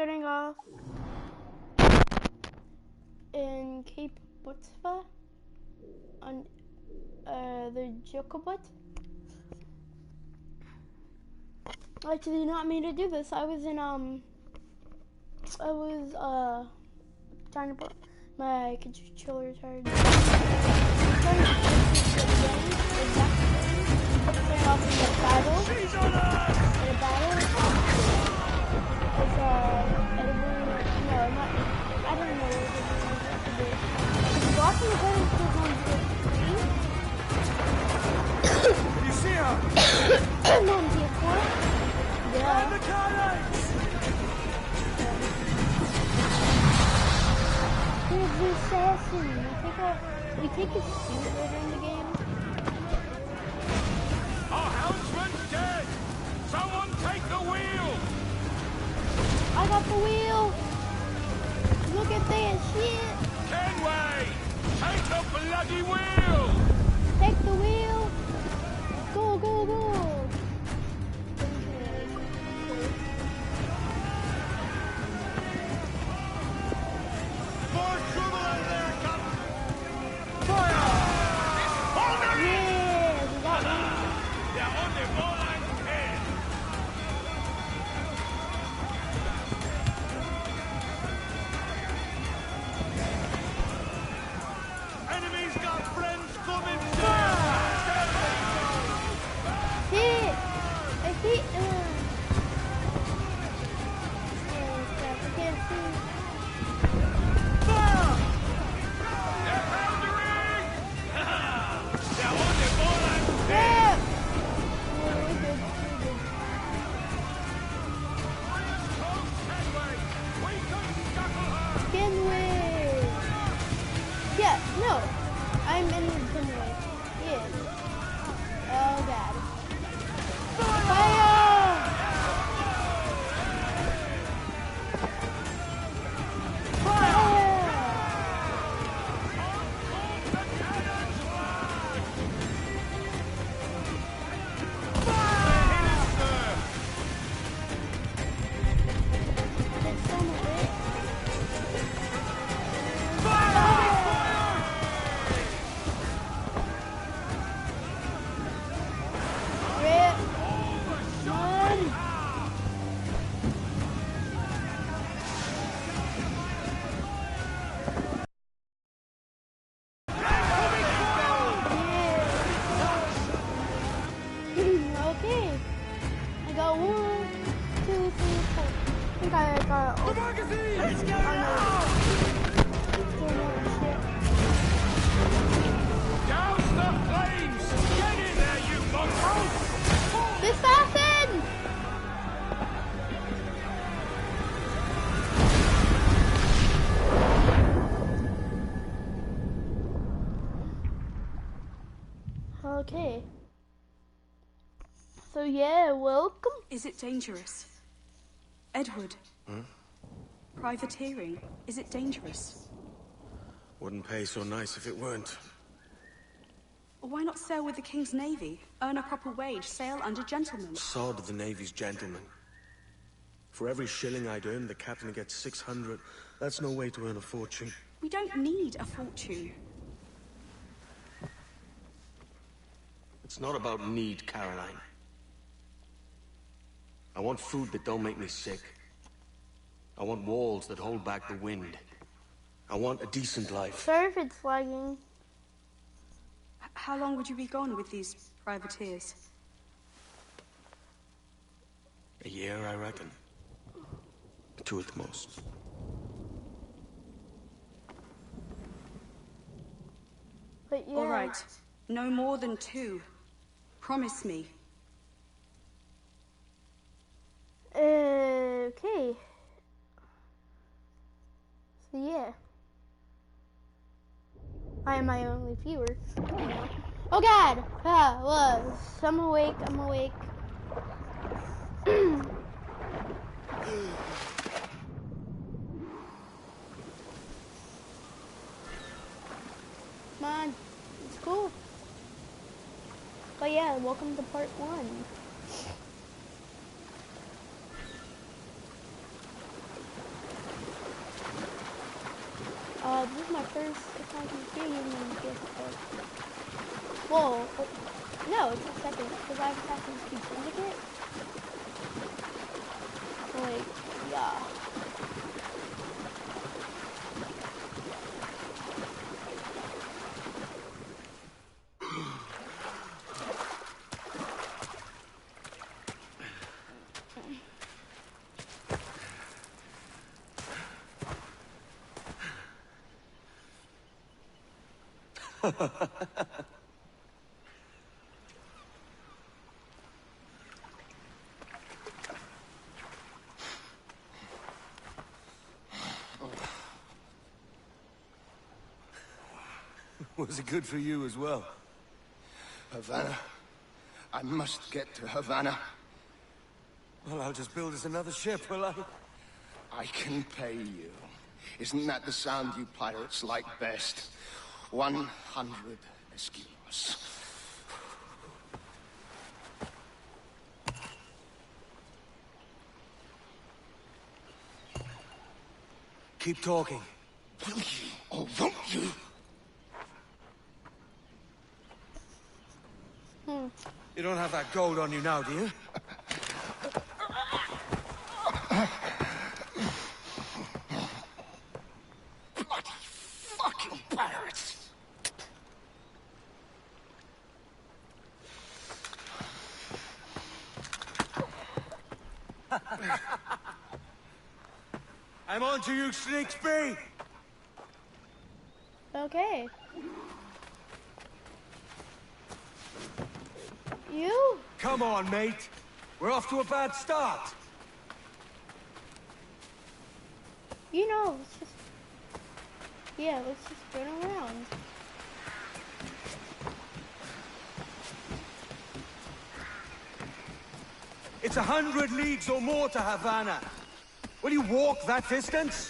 starting off in Cape Butzva on the Jokobut. I did not mean to do this. I was trying to put my controller turned off in a battle. I don't know what to do. Watching the players goes on to You see her? and then D4. Yeah. The carrots! Here's the assassin. We take a suit later in the game. Our helmsman's dead! Someone take the wheel! I got the wheel. Look at that shit. Kenway! Take the bloody wheel! Take the wheel. Go, go, go. More trouble out there, Captain! Fire! Hold them in! Yeah, we got one. They're on the Moreland head! Enemies got friends coming down! Hit. I hit. Oh, crap. I can't see. Fire! They're powdering! They're on the Moreland head! Yeah. Oh, we're good. Kenway! We can tackle her! Kenway. Yeah, no. I'm in Kenway. Yeah. Oh, God. Fire! Okay. I got 1, 2, 3, 4. I think I got all. Let's go now! Douse the flames! Get in there, you mongrels! The assassin! Okay. So yeah, welcome. Is it dangerous? Edward? Privateering, is it dangerous? Wouldn't pay so nice if it weren't. Why not sail with the King's Navy? Earn a proper wage, sail under gentlemen. Sod the Navy's gentlemen. For every shilling I'd earn, the captain gets 600. That's no way to earn a fortune. We don't need a fortune. It's not about need, Caroline. I want food that don't make me sick. I want walls that hold back the wind. I want a decent life. Sorry if it's lagging. How long would you be gone with these privateers? A year, I reckon. 2 at the most. But yeah. All right. No more than 2. Promise me. Okay. So yeah. I am my only viewer. Oh God! I'm awake. I'm awake. Come on. It's cool. But yeah, welcome to part 1. there's it's not confusing when you get it. Whoa. Oh, no, it's a second, because I have Assassin's Creed Syndicate. Like, yeah. Was it good for you as well? Havana. I must get to Havana. Well, I'll just build us another ship, will I? I can pay you. Isn't that the sound you pirates like best? 100 escudos. Keep talking. Will you, or won't you? You don't have that gold on you now, do you? Bloody fucking pirates! I'm on to you, Snakesby! Okay. You? Come on, mate. We're off to a bad start. You know, let's just... Yeah, let's just run around. It's 100 leagues or more to Havana. Will you walk that distance?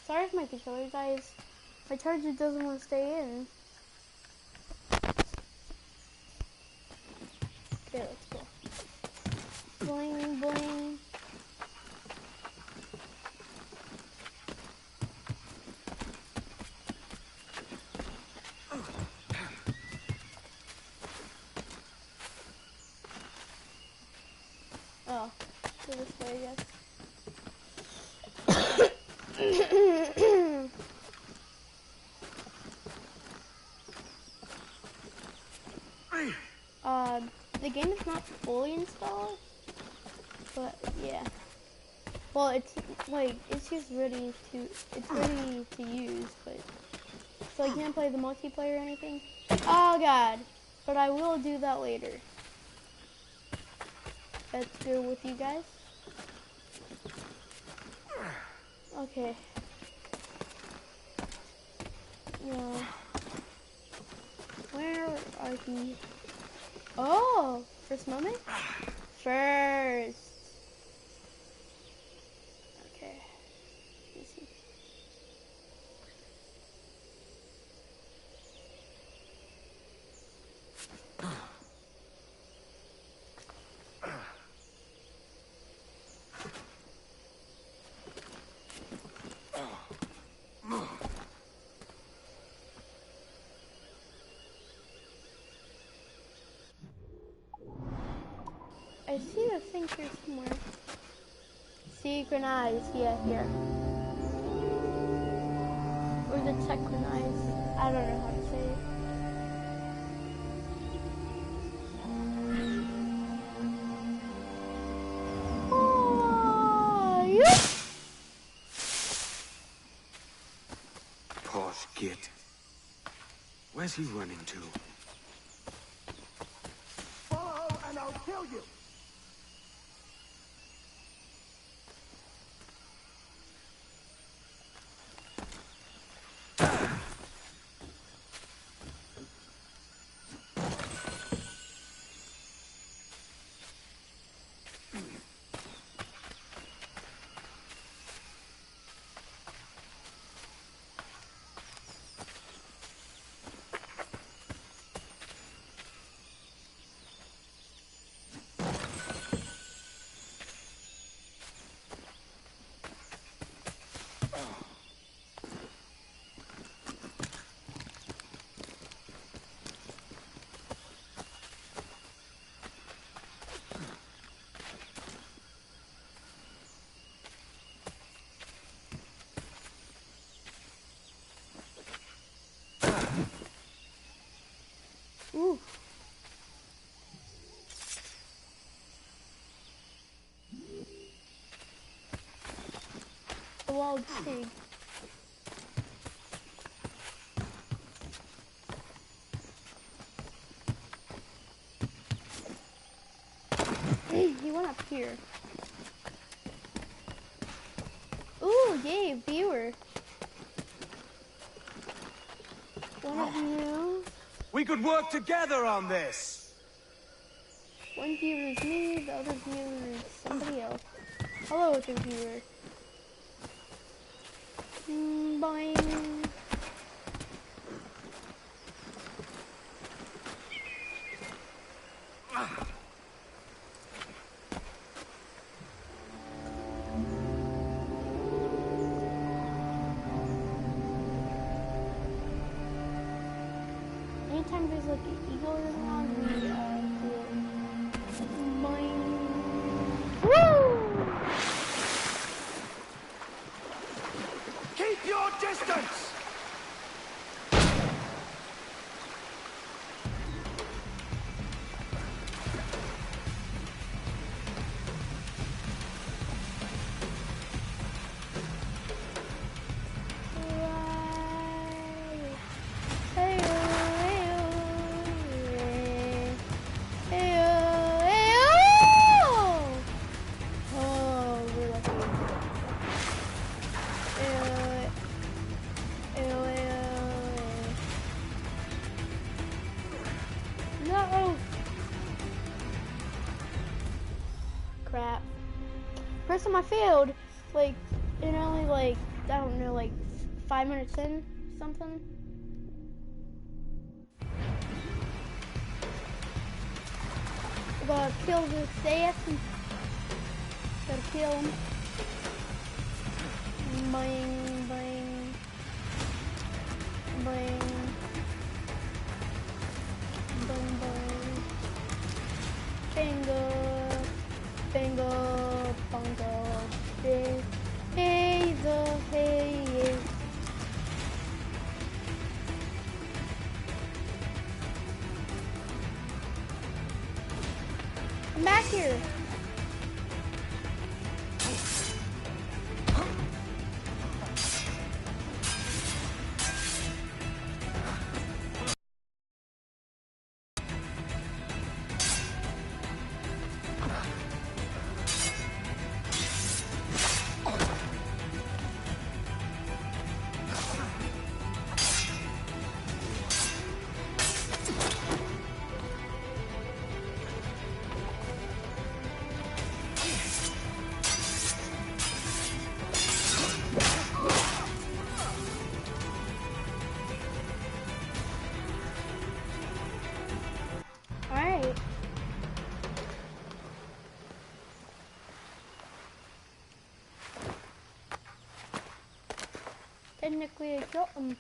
Sorry if my controller dies. My charger doesn't want to stay in. Okay, let's go. Bling, bling. Oh, go this way, I guess. The game is not fully installed, but yeah. Well, it's like it's just ready to use, but so I can't play the multiplayer or anything. Oh god, but I will do that later. That's good with you guys. Okay. Yeah. Where are you? Oh, first moment? First. Okay. Let's see. I see the thing here somewhere. Synchronize, yeah, here. Or the techronize. I don't know how to say it. Oh, yeah. Posh git. Where's he running to? Follow and I'll kill you! a wild pig. He went up here. Ooh, yay, viewer. One of you. We could work together on this. One viewer is me, the other viewer is somebody else. Hello, other viewer. Boing. Anytime there's like an eagle around, we do boing. Woo! Keep your distance. No! Crap. First time I failed, like, in only like, I don't know, like 5 minutes in, something. Gotta kill this ass. Gotta kill him. Bang, bang. Bang. Bang, bang. Bingo. Bingo. Bongo. Hey, hey, hey. I'm back here. Alright. Technically I killed him.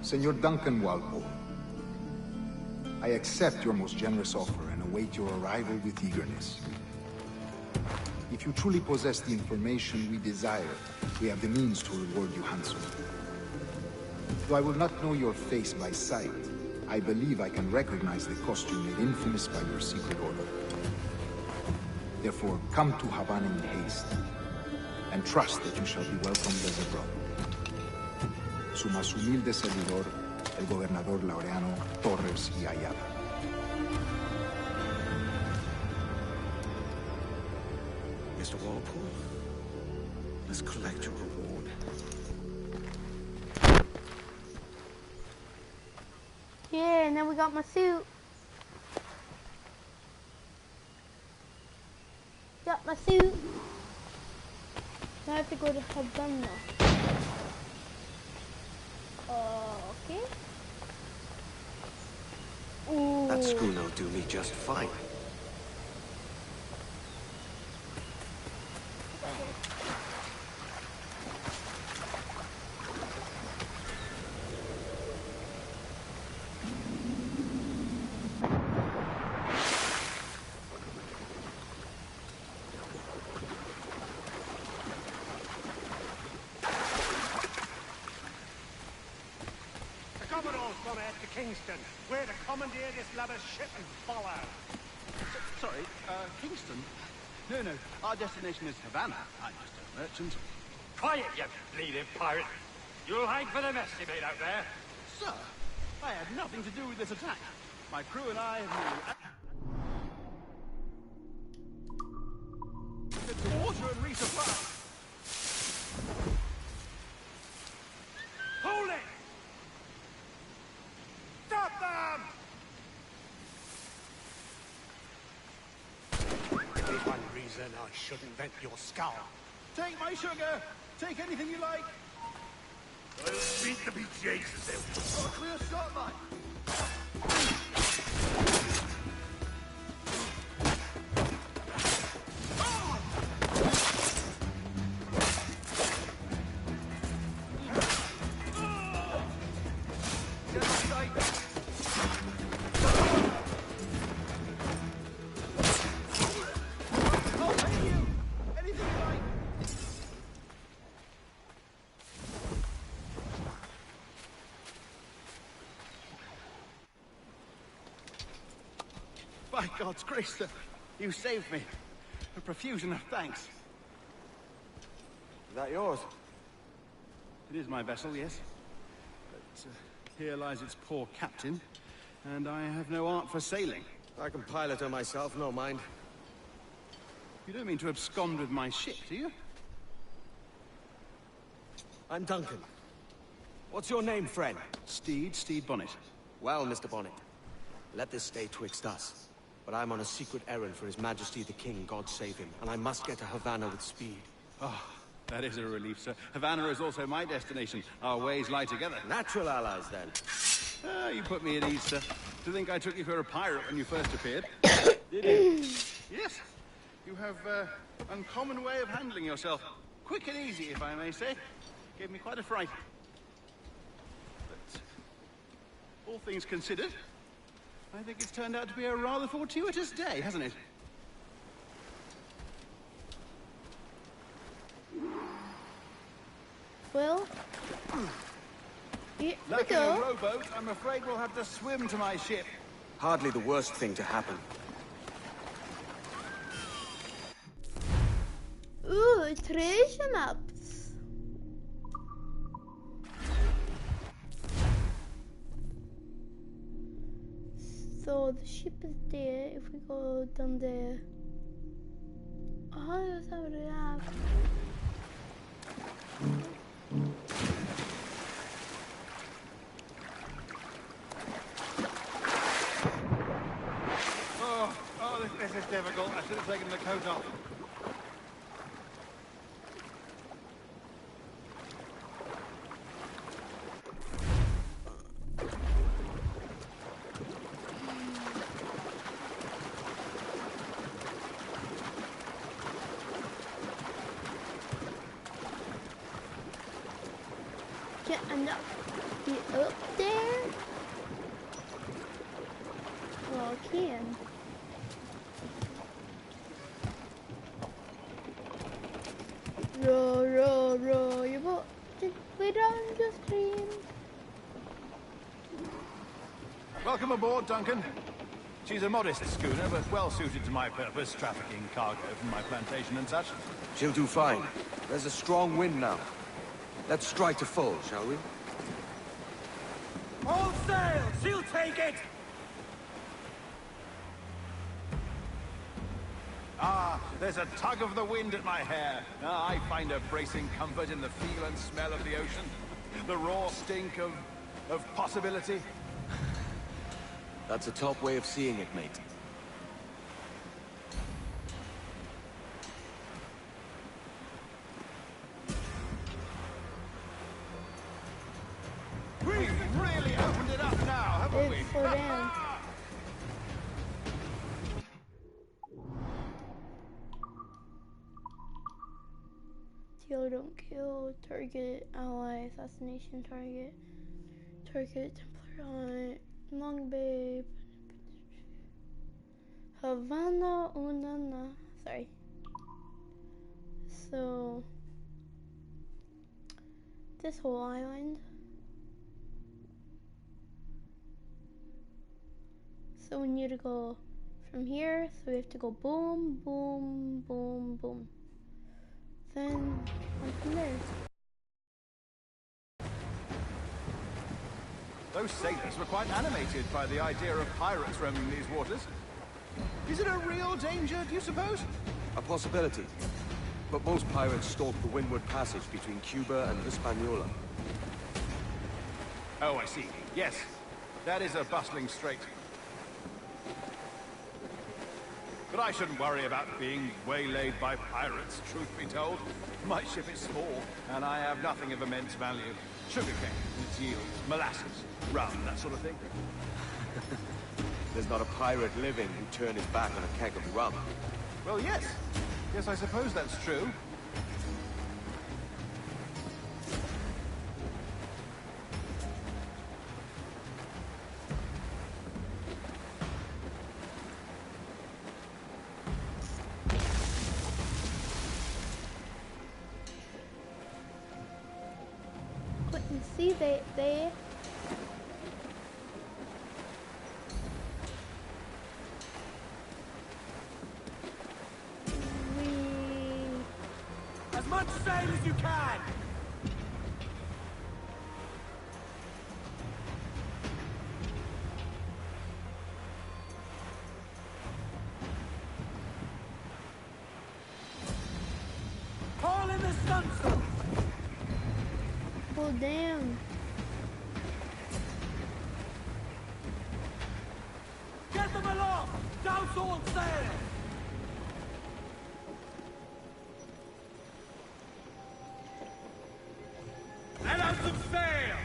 Senor Duncan Walpole, I accept your most generous offer and await your arrival with eagerness. If you truly possess the information we desire, we have the means to reward you handsomely. Though I will not know your face by sight, I believe I can recognize the costume made infamous by your secret order. Therefore, come to Havana in haste, and trust that you shall be welcomed as a brother. Su más humilde servidor, el gobernador Laureano Torres y Ayala. Mr. Walpole, let's collect your reward. Yeah, and then we got my suit. Got my suit. Now I have to go to Havana. Okay. Ooh. That schooner'll do me just fine. The Commodore's gonna have to Kingston. We're to commandeer this lubber's ship and follow. Sorry, Kingston? No, our destination is Havana. I'm just a merchant. Quiet, you bleeding pirate. You'll hang for the mess you made out there. Sir, I had nothing to do with this attack. My crew and I have moved to water and resupply. Hold it! Stop them! There's one reason I shouldn't vent your skull. Take my sugar! Take anything you like! I'll beat the bejesus out. Got a clear shot, mate! By God's grace, sir, you saved me. A profusion of thanks. Is that yours? It is my vessel, yes. But here lies its poor captain, and I have no art for sailing. I can pilot her myself, no mind. You don't mean to abscond with my ship, do you? I'm Duncan. What's your name, friend? Steed Bonnet. Well, Mr. Bonnet, let this stay twixt us. But I'm on a secret errand for His Majesty the King, God save him, and I must get to Havana with speed. Oh, that is a relief, sir. Havana is also my destination. Our ways lie together. Natural allies, then. Ah, you put me at ease, sir. To think I took you for a pirate when you first appeared. Did you? Yes. You have uncommon way of handling yourself. Quick and easy, if I may say. Gave me quite a fright. But all things considered, I think it's turned out to be a rather fortuitous day, hasn't it? Well, here we Like in a go. rowboat, I'm afraid we'll have to swim to my ship. Hardly the worst thing to happen. Ooh, treasure maps. So the ship is there. If we go down there. Oh, that's how it is. Oh, this is difficult. I should have taken the coat off. Can I not be up there? Well, I can. Row your boat gently down the stream. Welcome aboard, Duncan. She's a modest schooner, but well suited to my purpose, trafficking cargo from my plantation and such. She'll do fine. There's a strong wind now. Let's strike to full, shall we? All sail! She'll take it! Ah, there's a tug of the wind at my hair. Ah, I find a bracing comfort in the feel and smell of the ocean. The raw stink of possibility. That's a top way of seeing it, mate. We've really opened it up now, haven't we? It's for them. Steal, don't kill, target, ally, assassination, target, Templar, long babe, Havana, Unana. Sorry. So, this whole island. So we need to go from here. So we have to go boom, boom, boom, boom. Then on from there. Those sailors were quite animated by the idea of pirates roaming these waters. Is it a real danger, do you suppose? A possibility. But most pirates stalk the windward passage between Cuba and Hispaniola. Oh, I see. Yes. That is a bustling strait. But I shouldn't worry about being waylaid by pirates, truth be told. My ship is small, and I have nothing of immense value. Sugarcane and its yields, molasses, rum, that sort of thing. There's not a pirate living who turned his back on a keg of rum. Well, yes. Yes, I suppose that's true. Couldn't see that there. As much sail as you can! Haul in the stunsail! Pull down. Get them aloft! Douse all sail! Let out some sail!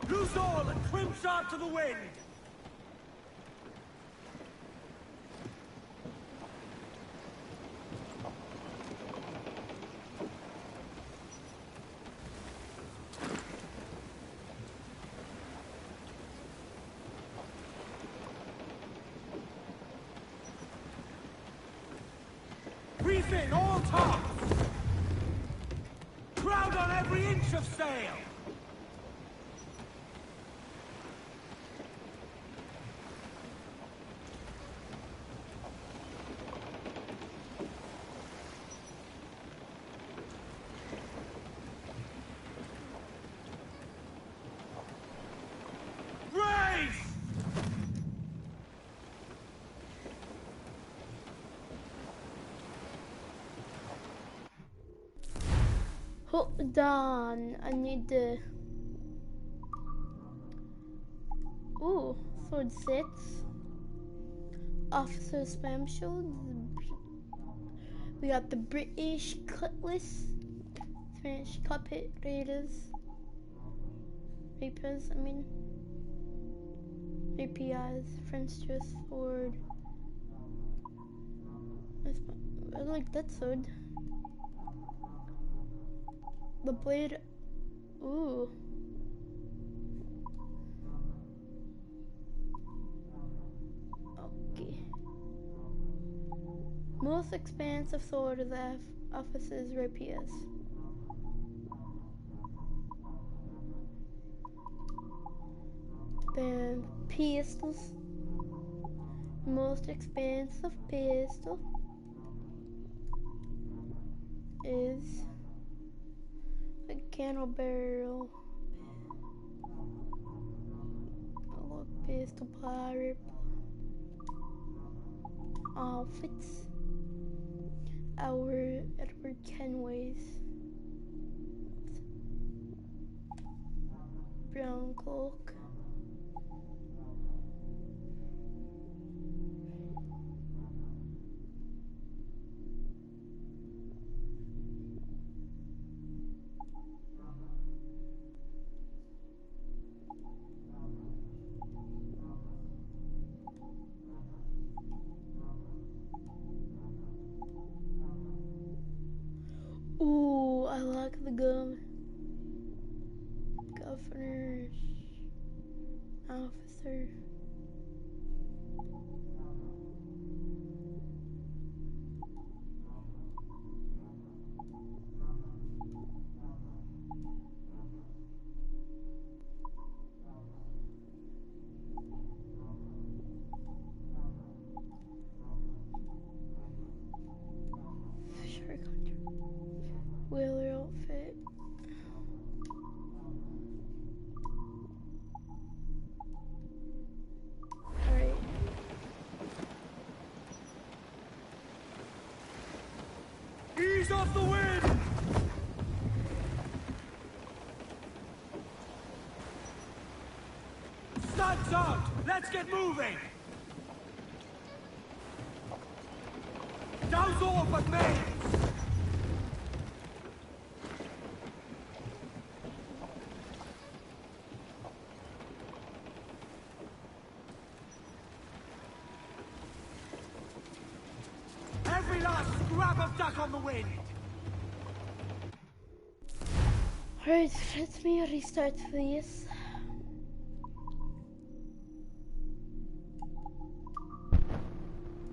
Loose all and trim sharp to the wind! Reef in all tops! Crowd on every inch of sail! Hold on. I need to. Ooh, sword sets. Officer spam shield. We got the British cutlass. Spanish carpet raiders. Reapers, I mean. Rapiers. French dress sword. I like that sword. The blade. Ooh. Okay. Most expansive sword of the officer's rapiers. Then pistols. Most expensive pistol is a cannon barrel. Oh, pistol pirate outfits. Our Edward Kenway's brown cloak. the governor's officer. Whaler outfit. Alright. Ease off the wind! Studs out! Let's get moving! Douse all but mains! Every last scrap of duck on the wind! Alright, let me restart please.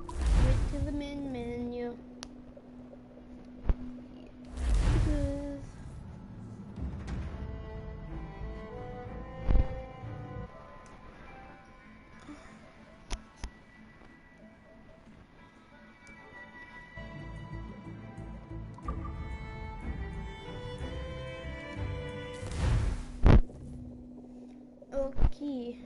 Right to the main menu. Yes. Okay.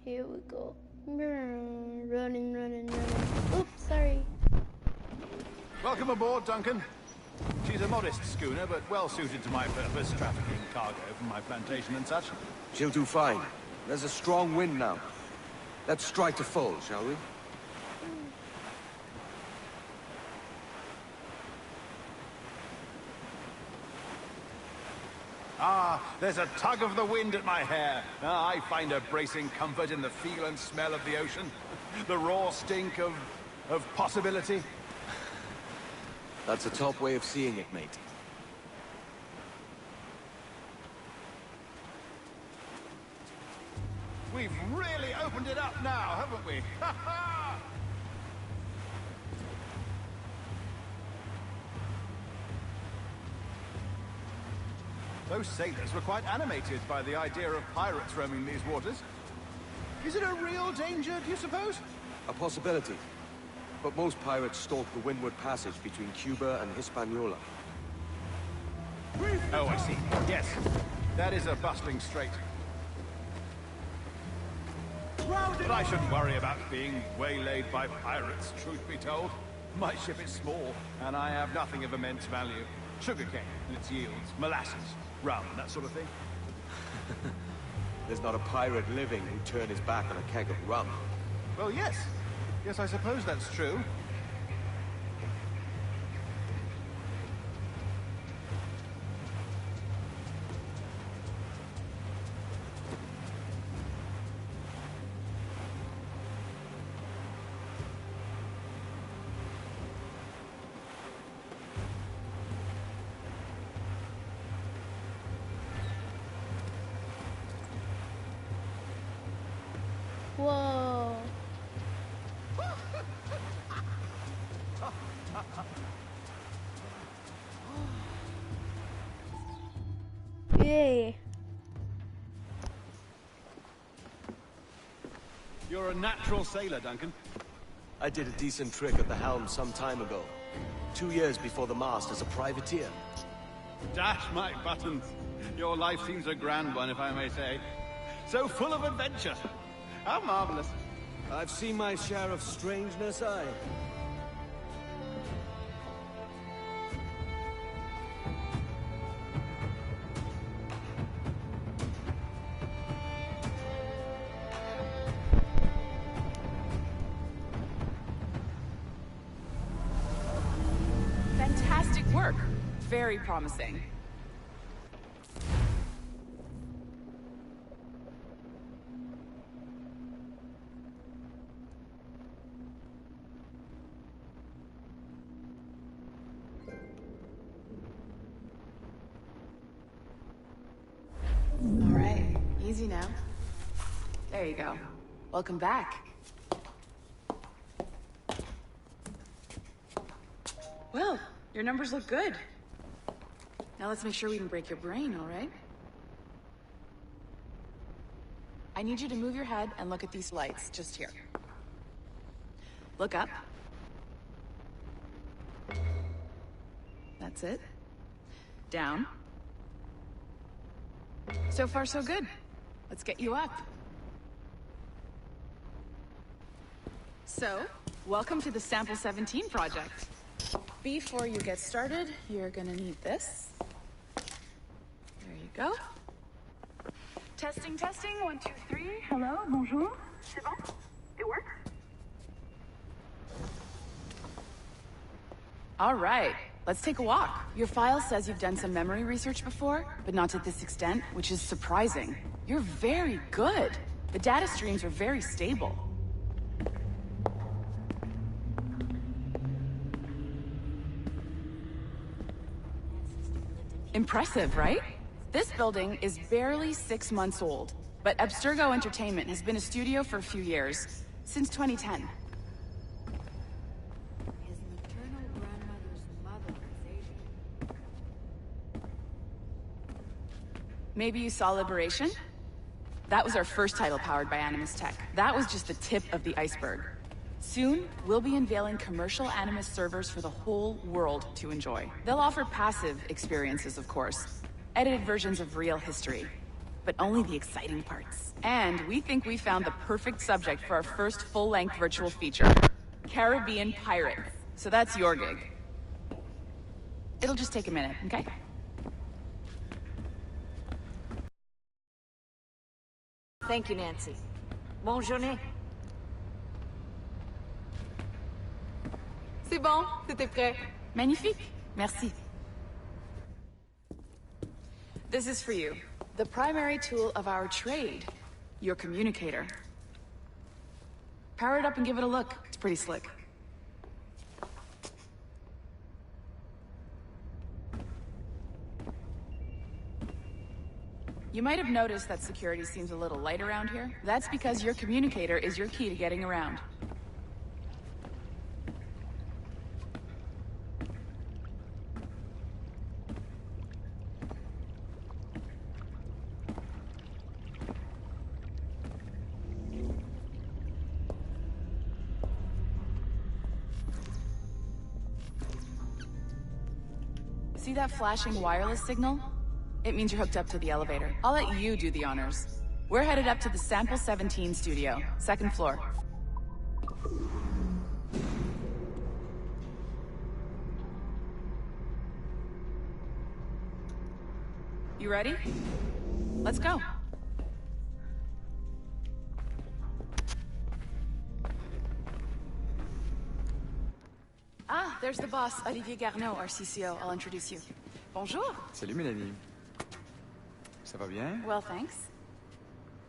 Here we go. Running. Oops, sorry. Welcome aboard, Duncan. She's a modest schooner, but well suited to my purpose, trafficking cargo from my plantation and such. She'll do fine. There's a strong wind now. Let's strike to full, shall we? Ah, there's a tug of the wind at my hair. Ah, I find a bracing comfort in the feel and smell of the ocean. The raw stink of possibility. That's a top way of seeing it, mate. We've really opened it up now, haven't we? Ha ha! Those sailors were quite animated by the idea of pirates roaming these waters. Is it a real danger, do you suppose? A possibility. But most pirates stalk the windward passage between Cuba and Hispaniola. Oh, I see. Yes. That is a bustling strait. But I shouldn't worry about being waylaid by pirates, truth be told. My ship is small, and I have nothing of immense value. Sugarcane and its yields, molasses, rum, that sort of thing. There's not a pirate living who'd turn his back on a keg of rum. Well, yes. Yes, I suppose that's true. Whoa. Yay. You're a natural sailor, Duncan. I did a decent trick at the helm some time ago. 2 years before the mast as a privateer. Dash my buttons. Your life seems a grand one, if I may say. So full of adventure. How marvelous. I've seen my share of strangeness, aye. Fantastic work. Very promising. Easy now. There you go. Welcome back. Well, your numbers look good. Now let's make sure we can break your brain, all right? I need you to move your head and look at these lights, just here. Look up. That's it. Down. So far, so good. Let's get you up. So, welcome to the Sample 17 project. Before you get started, you're gonna need this. There you go. Testing, testing, 1, 2, 3. Hello, bonjour. C'est bon? It works? All right, let's take a walk. Your file says you've done some memory research before, but not to this extent, which is surprising. You're very good. The data streams are very stable. Impressive, right? This building is barely 6 months old, but Abstergo Entertainment has been a studio for a few years, since 2010. His maternal grandmother's mother was Asian. Maybe you saw Liberation? That was our first title powered by Animus Tech. That was just the tip of the iceberg. Soon, we'll be unveiling commercial Animus servers for the whole world to enjoy. They'll offer passive experiences, of course. Edited versions of real history. But only the exciting parts. And we think we found the perfect subject for our first full-length virtual feature. Caribbean Pirates. So that's your gig. It'll just take a minute, okay? Thank you, Nancy. Bonne journée. C'est bon, c'était prêt. Magnifique. Merci. This is for you. The primary tool of our trade. Your communicator. Power it up and give it a look. It's pretty slick. You might have noticed that security seems a little light around here. That's because your communicator is your key to getting around. See that flashing wireless signal? It means you're hooked up to the elevator. I'll let you do the honors. We're headed up to the Sample 17 studio, 2nd floor. You ready? Let's go. Ah, there's the boss, Olivier Garneau, our CCO. I'll introduce you. Bonjour. Salut, Mélanie. Ça va bien? Well, thanks.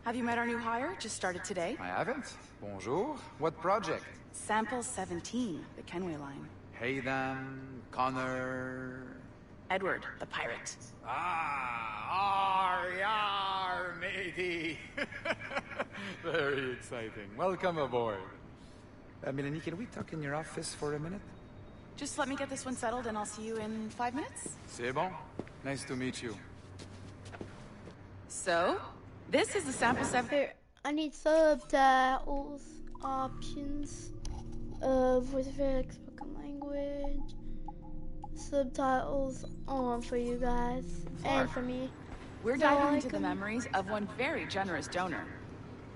Have you met our new hire? Just started today. I haven't. Bonjour. What project? Sample 17, the Kenway line. Hayden, Connor... Edward, the pirate. Ah, yar, matey. Very exciting. Welcome aboard. Mélanie, can we talk in your office for a minute? Just let me get this one settled and I'll see you in 5 minutes. C'est bon. Nice to meet you. So, this is the Sample 7... Here, I need subtitles, options, voice effects, spoken language, subtitles on for you guys, and for me. We're diving into the memories of one very generous donor,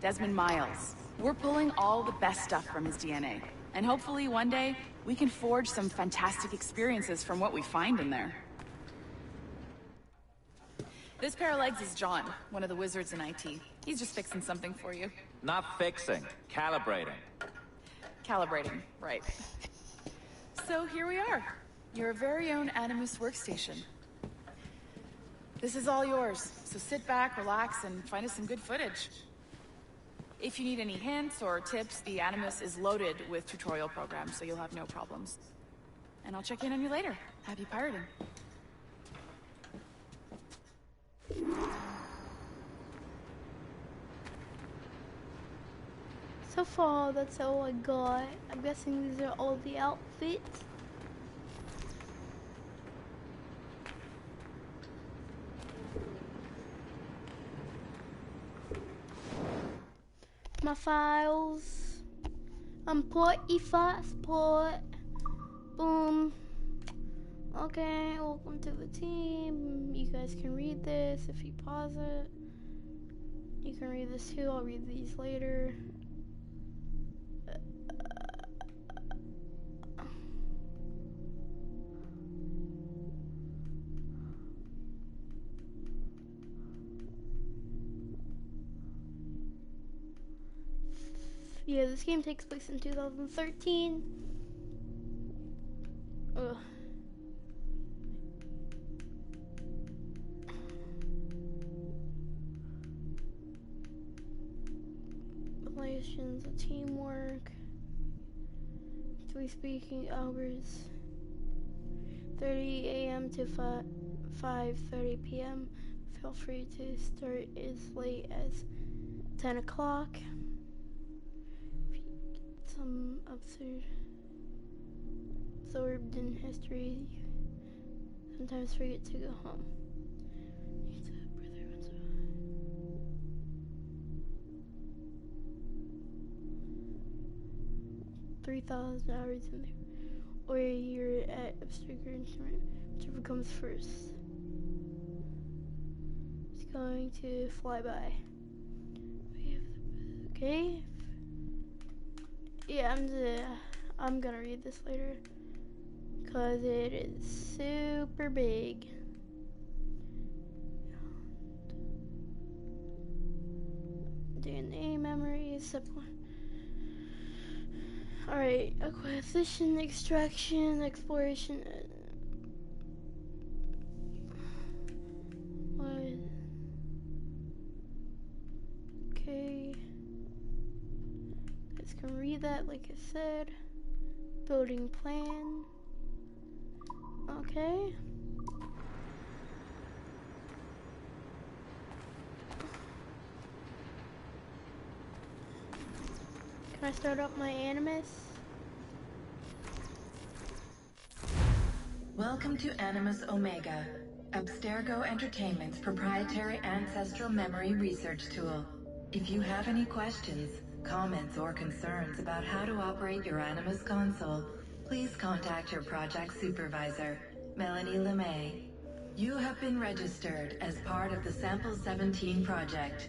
Desmond Miles. We're pulling all the best stuff from his DNA. And hopefully one day, we can forge some fantastic experiences from what we find in there. This pair of legs is John, one of the wizards in IT. He's just fixing something for you. Not fixing, calibrating. Calibrating, right. So here we are, your very own Animus workstation. This is all yours, so sit back, relax, and find us some good footage. If you need any hints or tips, the Animus is loaded with tutorial programs, so you'll have no problems. And I'll check in on you later. Happy pirating. So far, that's all I got. I'm guessing these are all the outfits. My files. Import e-passport. Boom. Okay, welcome to the team. You guys can read this if you pause it. You can read this too. I'll read these later. Yeah, this game takes place in 2013. Ugh. Relations, teamwork. Speaking hours. 30 a.m. to 5:30 p.m. Feel free to start as late as 10 o'clock. Some absorbed in history, sometimes forget to go home. 3,000 hours in there, or a year at obstacle instrument, whichever comes first. It's going to fly by. Okay. Yeah, I'm gonna read this later because it is super big. DNA memory support. Alright, acquisition, extraction, exploration. What? Okay. You guys can read that like I said. Building plan. Okay. Can I start up my Animus? Welcome to Animus Omega, Abstergo Entertainment's proprietary ancestral memory research tool. If you have any questions, comments, or concerns about how to operate your Animus console, please contact your project supervisor, Melanie LeMay. You have been registered as part of the Sample 17 project.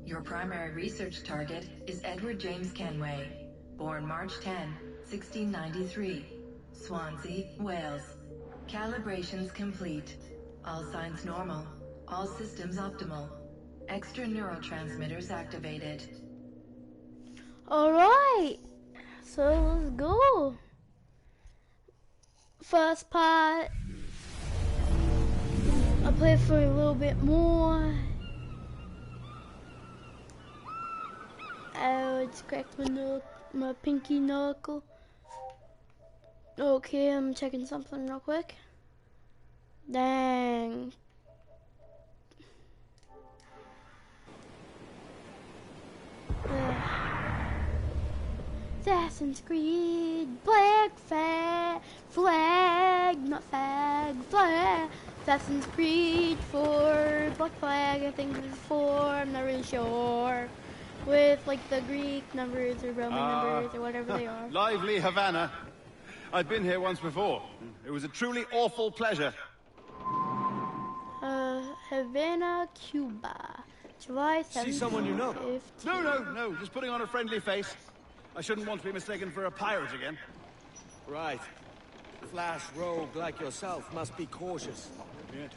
Your primary research target is Edward James Kenway, born March 10, 1693, Swansea, Wales. Calibrations complete. All signs normal. All systems optimal. Extra neurotransmitters activated. Alright, so let's go. First part, I'll play for a little bit more. Oh, it's cracked my pinky knuckle. Okay, I'm checking something real quick. Dang. Assassin's Creed, Black Flag, not fag, flag. Assassin's Creed 4, Black Flag, I think it's 4, I'm not really sure. With like the Greek numbers or Roman numbers or whatever they are. Lively Havana. I've been here once before. It was a truly awful pleasure. Havana, Cuba, July 7th. See someone you know? No, just putting on a friendly face. I shouldn't want to be mistaken for a pirate again. Right. Flash rogue like yourself must be cautious. Yeah.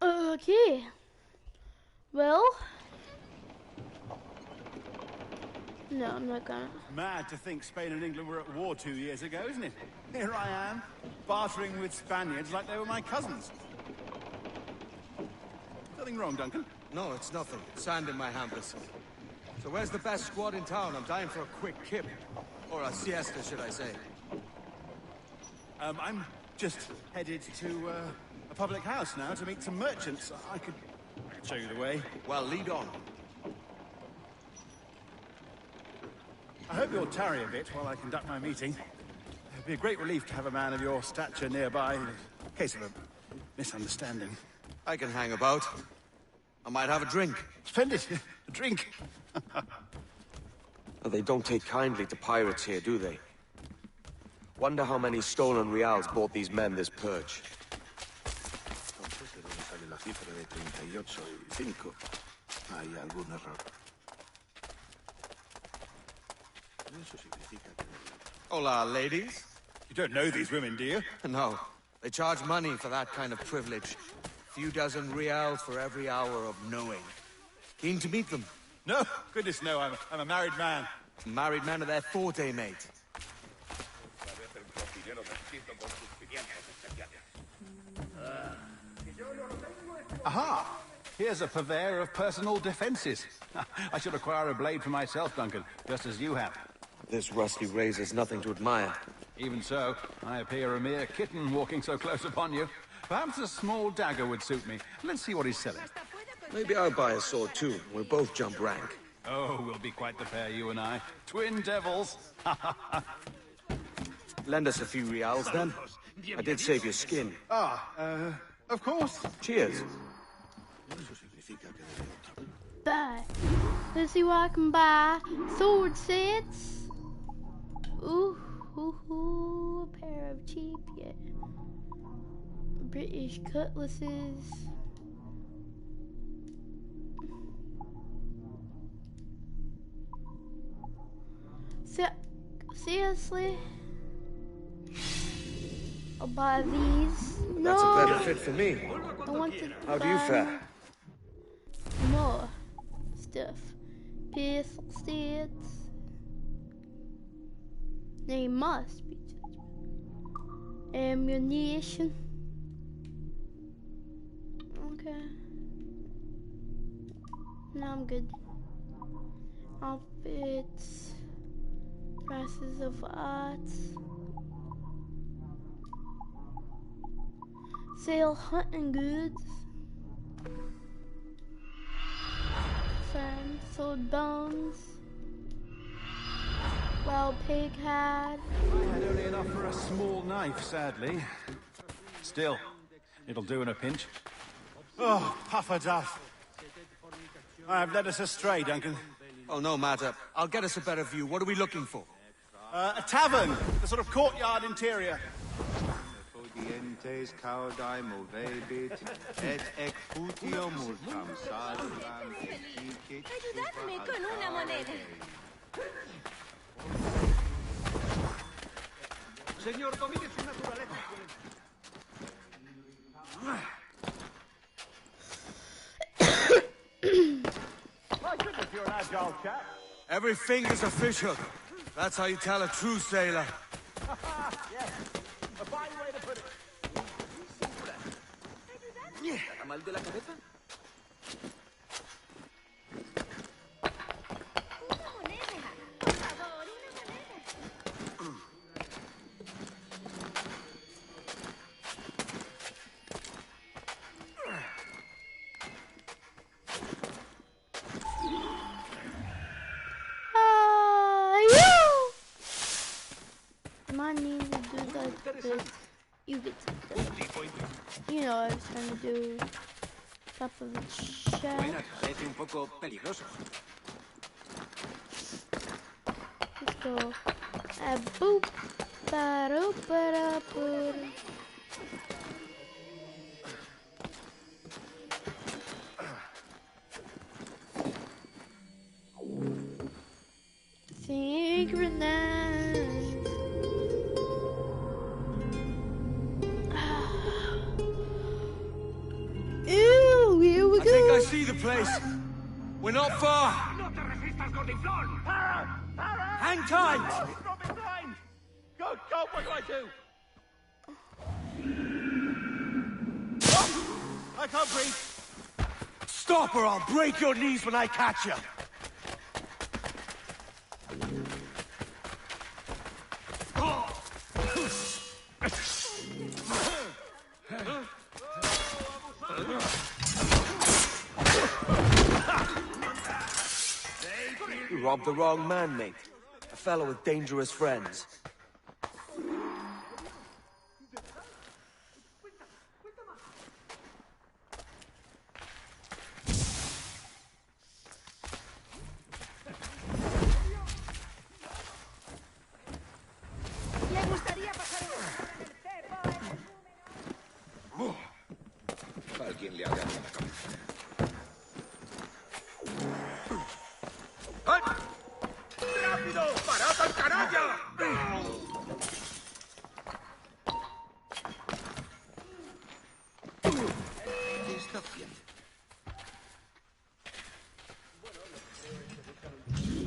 Okay. Well. No, I'm not gonna. Mad to think Spain and England were at war 2 years ago, isn't it? Here I am, bartering with Spaniards like they were my cousins. Nothing wrong, Duncan? No, it's nothing. Sand in my hampers. So where's the best squad in town? I'm dying for a quick kip. Or a siesta, should I say. I'm just headed to a public house now to meet some merchants. I could show you the way. Well, lead on. I hope you'll tarry a bit while I conduct my meeting. It'd be a great relief to have a man of your stature nearby in case of a misunderstanding. I can hang about. I might have a drink. Splendid. A drink. They don't take kindly to pirates here, do they? Wonder how many stolen reals bought these men this purge. Hola, ladies. You don't know these women, do you? No. They charge money for that kind of privilege. Few dozen reals for every hour of knowing. Keen to meet them? No, goodness no, I'm a married man. Married men are their forte, mate. Aha! Here's a purveyor of personal defenses. I should acquire a blade for myself, Duncan, just as you have. This rusty razor's nothing to admire. Even so, I appear a mere kitten walking so close upon you. Perhaps a small dagger would suit me. Let's see what he's selling. Maybe I'll buy a sword too. We'll both jump rank. Oh, we'll be quite the pair, you and I. Twin devils. Lend us a few reals, then. I did save your skin. Of course. Cheers. Bye. Let's see what I can buy. Sword sets. Ooh, a pair of cheap, yeah. British cutlasses. Seriously? I'll buy these. That's no! a better fit for me. I want to How do you fare? more stuff. Pistol sets. They must be judgment. Ammunition. Okay. No, I'm good. Outfits. Prices of arts. Sale hunting goods. Farm sold bones. Wild pig hide. I had only enough for a small knife, sadly. Still, it'll do in a pinch. Oh, puffer duff. I have led us astray, Duncan. Oh, no matter. I'll get us a better view. What are we looking for? A tavern, a sort of courtyard interior. Señor, domine su naturaleza. My goodness, you're an agile chap. Every finger's a fishhook. That's how you tell a true sailor. Yes, a fine way to put it. ¿Mal de la cabeza? I need to do like this. You get something. You know what I was trying to do. Top of the chest. Parece un poco peligroso. Let's go. Boop. Ba-do-ba-da-ba-da. Synchronized. Ew, here we go. I think I see the place. We're not far. No te resistas, gordinflón. Hang tight. Stop it blind. Go, what do I do? Oh, I can't breathe. Stop or I'll break your knees when I catch you. robbed the wrong man, mate. A fellow with dangerous friends. Alguien le ha dado la cabeza. ¡Rápido! ¡Parad al canalla! ¿Qué está haciendo?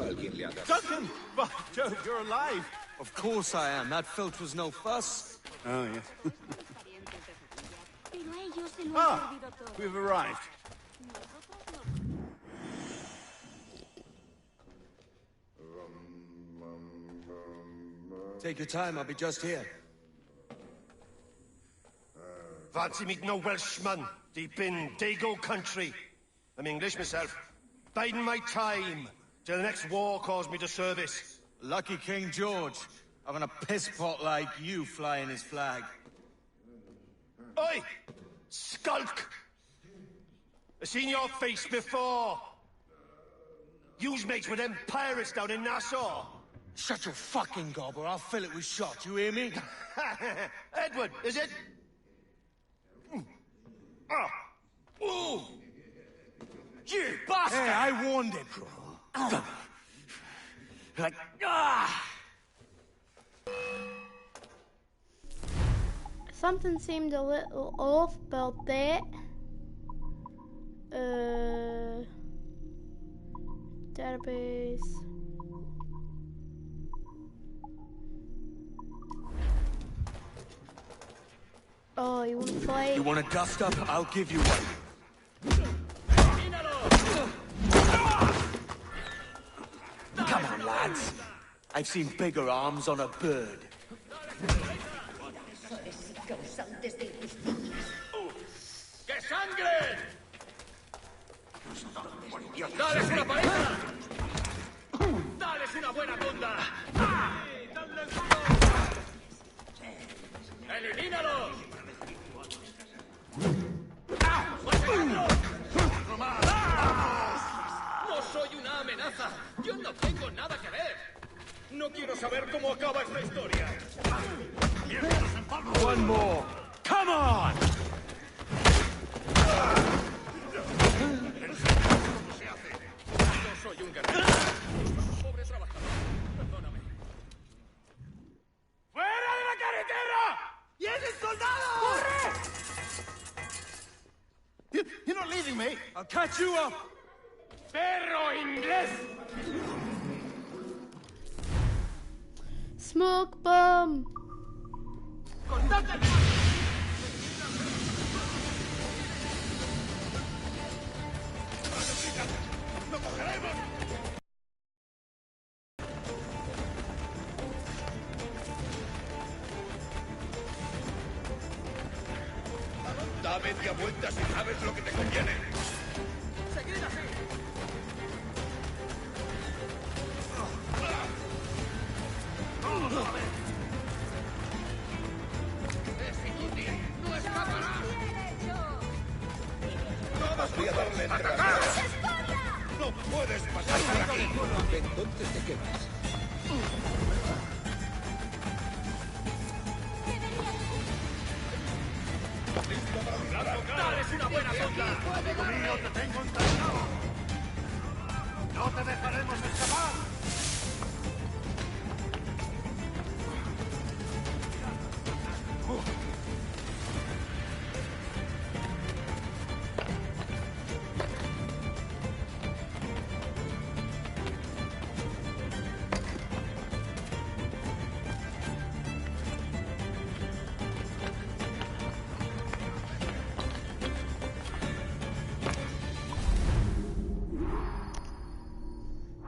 Alguien le ha dado. Duncan! By Jove, you're alive! Of course I am. That filch was no fuss. Oh, yes. Ah, we've arrived. Take your time, I'll be just here. Fancy meeting no Welshman deep in Dago country. I'm English myself. Biding my time till the next war calls me to service. Lucky King George, having a piss pot like you flying his flag. Oi! Skulk! I've seen your face before. You's mates with them pirates down in Nassau. Shut your fucking gob or I'll fill it with shot, you hear me? Edward, is it? Ooh! You bastard! Hey, I warned him. Like, Something seemed a little off about that. Database. Oh, you want to fight? you want to dust up? I'll give you one. Come on, lads. I've seen bigger arms on a bird. ¡Que sangren! ¡Dales una paliza! ¡Dales una buena tunda! ¡Elimínalos! ¡No soy una amenaza! ¡Yo no tengo nada que ver! No quiero saber cómo acaba esta historia. One more. Come on! No soy un guerrero. Pobre trabajador. Perdóname. ¡Fuera de la carretera! ¡Vienen soldados! ¡Corre! You're not leaving me. I'll catch you up! ¡Perro inglés! Smoke bomb. ¡Lo cogeremos! Da media vuelta si sabes lo que te conviene. ¡Seguid así! ¡Es inútil! ¡No escapará! Todos voy a darle ¡atacar! ¡No puedes pasar por aquí! Entonces te quedas. ¡Dales una buena tunda! Amigo mío, te tengo enterrado. No te dejaremos escapar.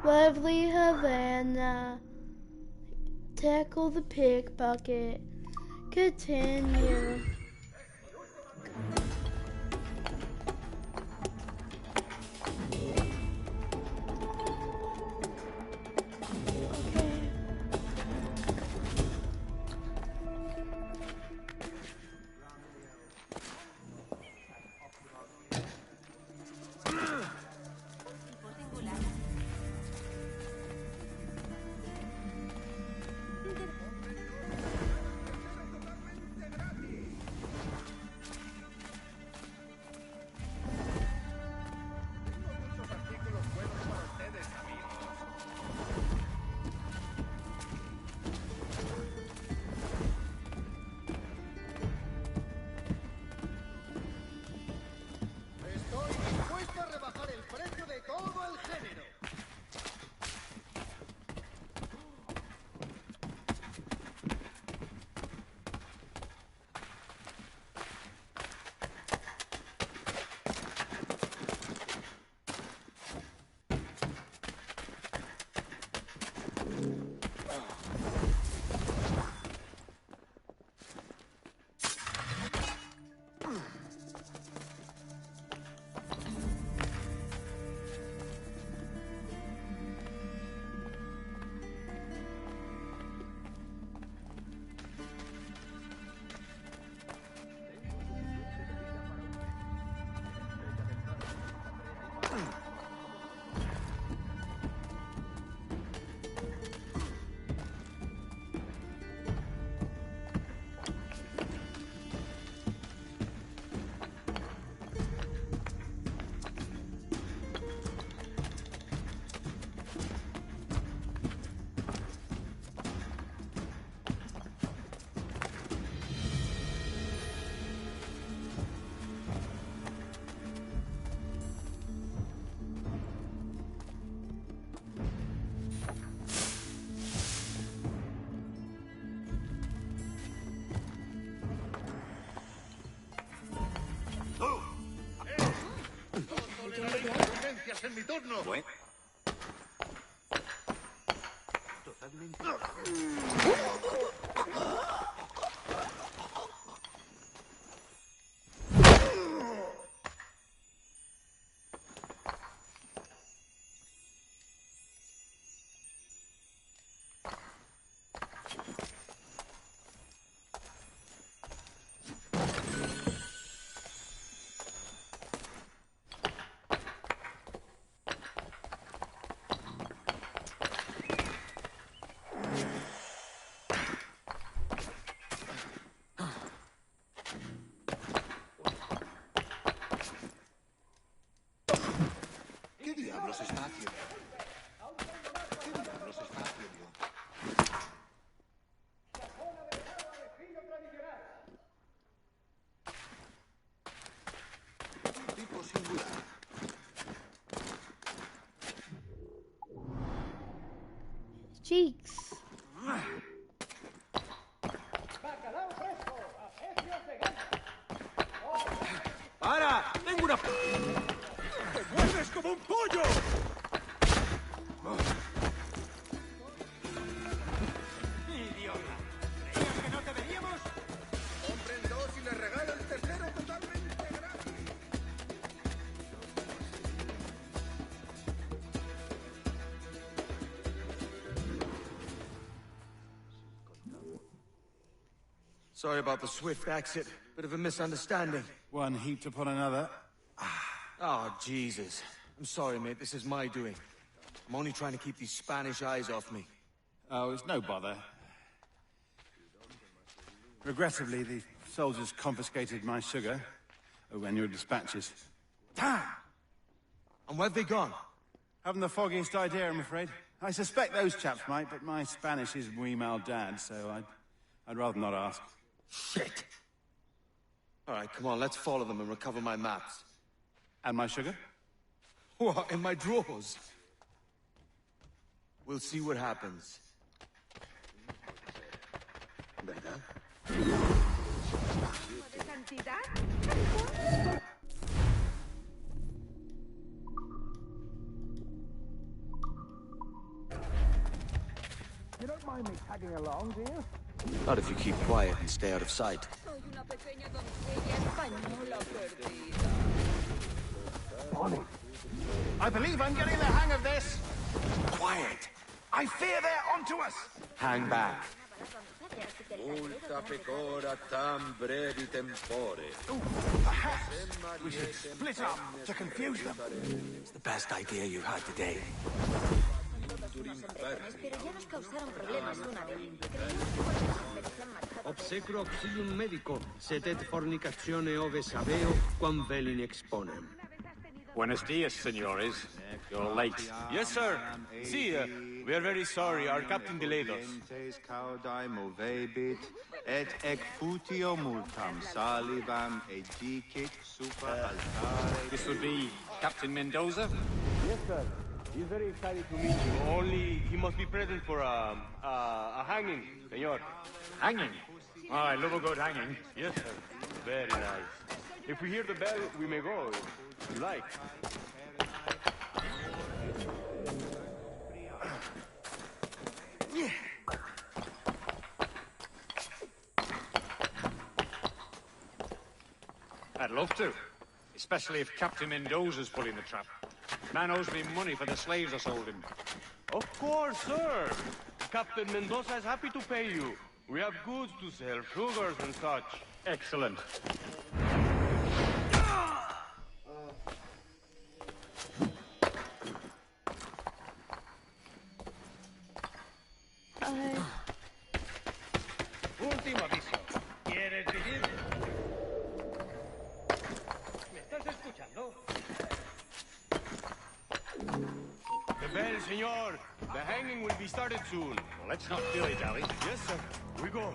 Lovely Havana. Tackle the pickpocket. Continue. infierno! Bueno. ¿Qué diablos está haciendo? ¿Qué diablos está haciendo? Un tipo singular. Cheeks. ¡Para! ¡Tengo una... ¡Te mueves como un pollo! ¡Idiota! ¿Creías que no te veríamos? Compren dos y le regalo el tercero totalmente gratis. Sorry about the swift exit. Bit of a misunderstanding. One heaped upon another. Oh, Jesus. I'm sorry, mate. This is my doing. I'm only trying to keep these Spanish eyes off me. Oh, it's no bother. Regrettably, the soldiers confiscated my sugar when your dispatches. Damn! And where've they gone? Haven't the foggiest idea, I'm afraid. I suspect those chaps might, but my Spanish is muy mal dad, so I'd rather not ask. Shit! All right, come on, let's follow them and recover my maps. And my sugar? What, in my drawers? We'll see what happens. You don't mind me tagging along, do you? Not if you keep quiet and stay out of sight. I believe I'm getting the hang of this. Quiet! I fear they're onto us! Hang back. Multa pecora tam brevi tempore. Perhaps we should split up to confuse them. It's the best idea you had today. Obsecro auxilium medico, sed et fornicatione ove saveo, quam velin exponem. Buenos dias, senores. You're late. Yes, sir. See, we are very sorry. Our captain delayed us. Caudae movebit, et ec futio multam salivam edicit super altare. This would be Captain Mendoza? Yes, sir. He's very excited to meet you. Only he must be present for a hanging, senor. Hanging? Oh, I love a good hanging. Yes, sir. Very nice. If we hear the bell, we may go, if you like. I'd love to. Especially if Captain Mendoza's pulling the trap. Man owes me money for the slaves I sold him. Of course, sir. Captain Mendoza is happy to pay you. We have goods to sell, sugars and such. Excellent. Último aviso. ¿Quieres vivir? ¿Me estás escuchando? The bell, senor. The hanging will be started soon. Well, let's not dilly-dally. Yes, sir. We go.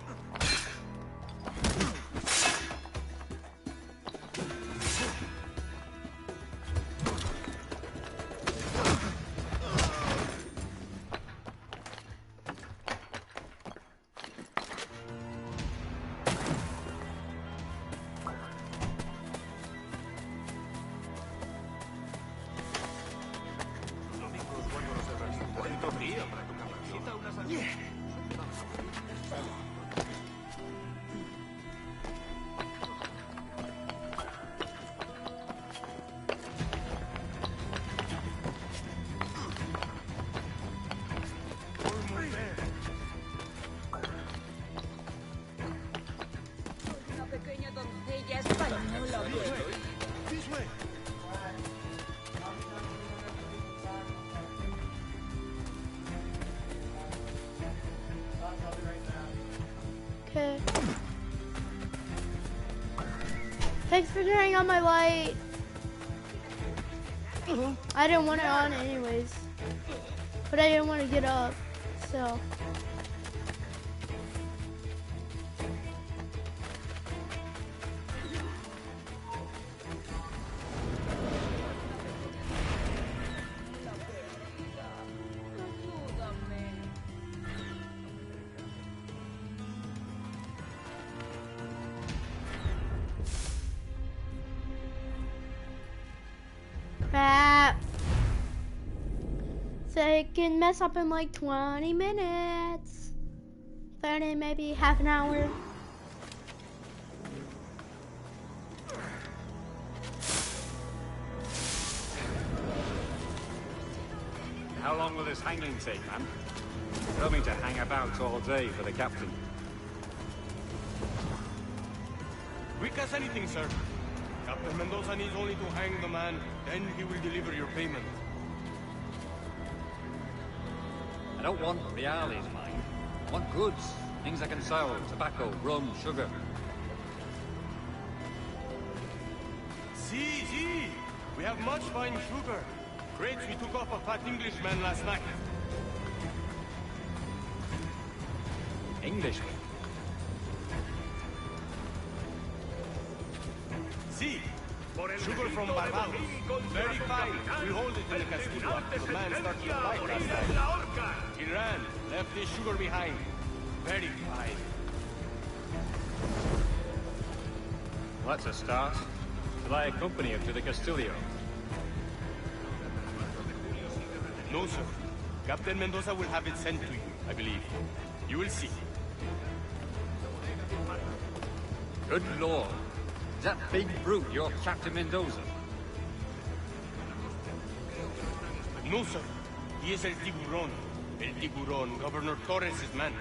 way. Okay. Thanks for turning on my light. I didn't want it on anyways, but I didn't want to get up, so. Crap. So it can mess up in like 20 minutes. 30, maybe half an hour. How long will this hanging take, man? Tell me to hang about all day for the captain. Quick as anything, sir. Captain Mendoza needs only to hang the man, then he will deliver your payment. I don't want reales, mine. I want goods. Things I can sell. Tobacco, rum, sugar. See. We have much fine sugar. Crates we took off a fat Englishman last night. Englishman? See, sugar from Barbados. Very fine. We hold it in the castillo after the man started the fight last night. He ran, left his sugar behind. Very fine. That's a start. Shall I accompany him to the Castillo? No, sir. Captain Mendoza will have it sent to you, I believe. You will see. Good lord. Is that big brute your Captain Mendoza? No, sir. He is El Tiburón. El Tiburón, Governor Torres' man.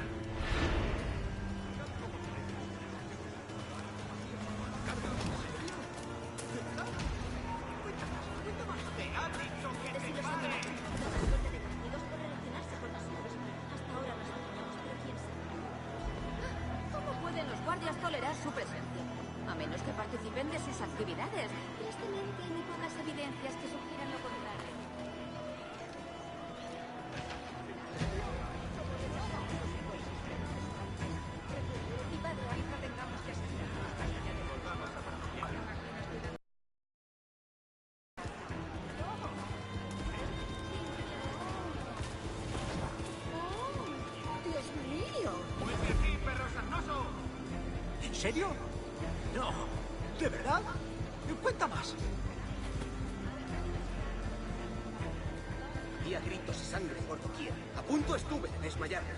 ¿Cómo pueden los guardias tolerar su presencia? A menos que participen de sus actividades. Tristemente, ni pocas evidencias que sugieran lo contrario. ¿En serio? No. ¿De verdad? Cuenta más. Había gritos y sangre por doquier. A punto estuve de desmayarme.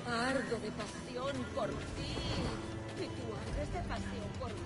Ardo de pasión por ti. Y tú ardes de pasión por mí.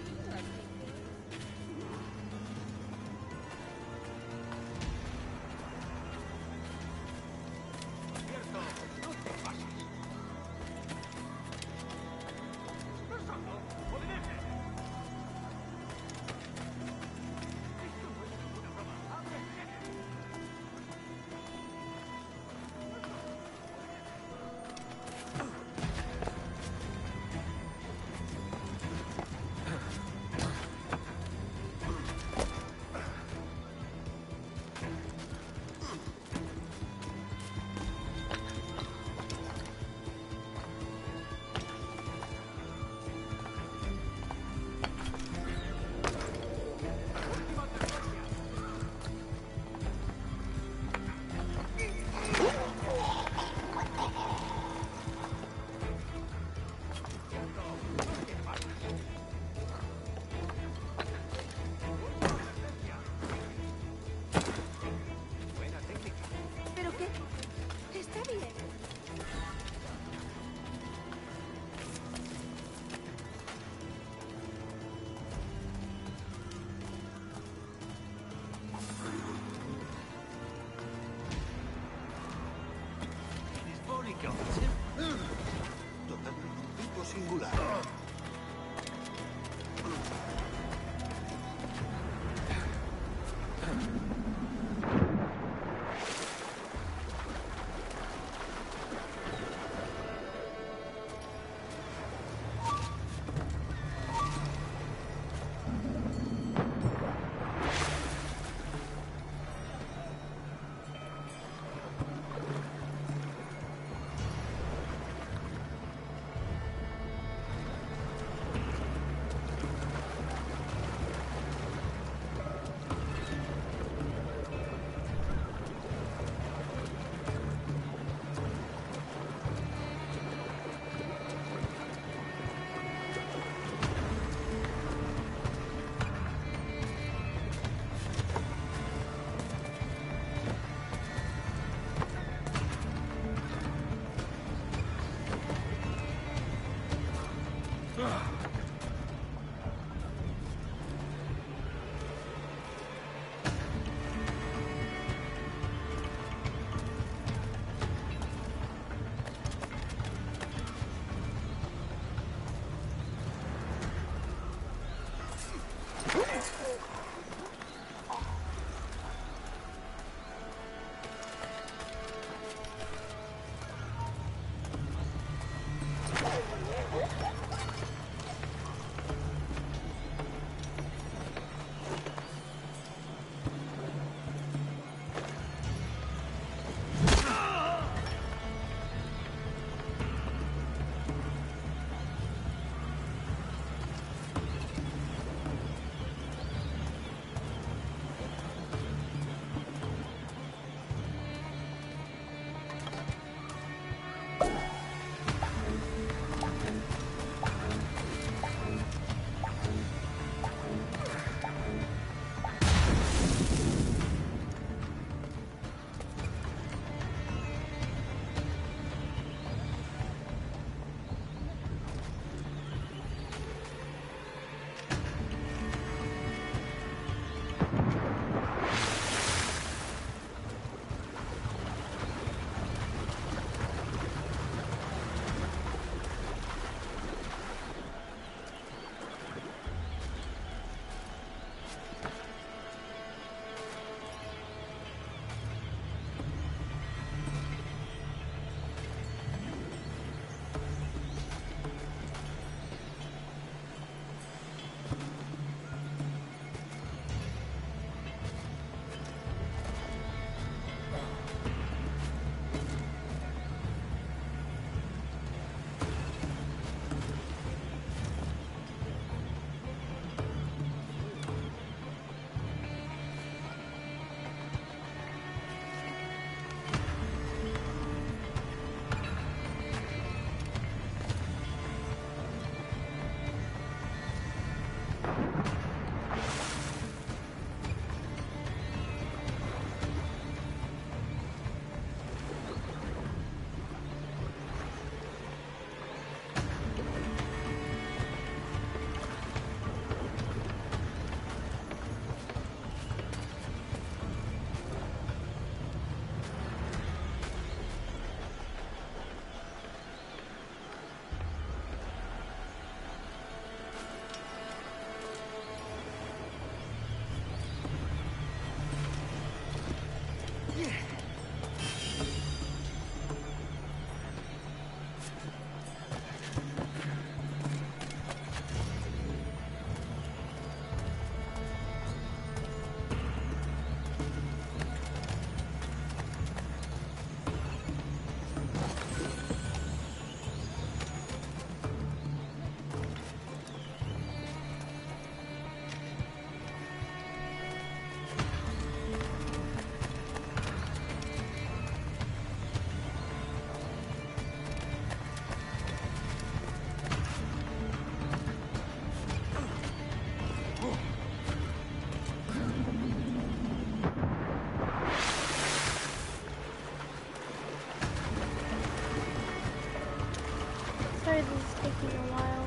Sorry, this is taking a while.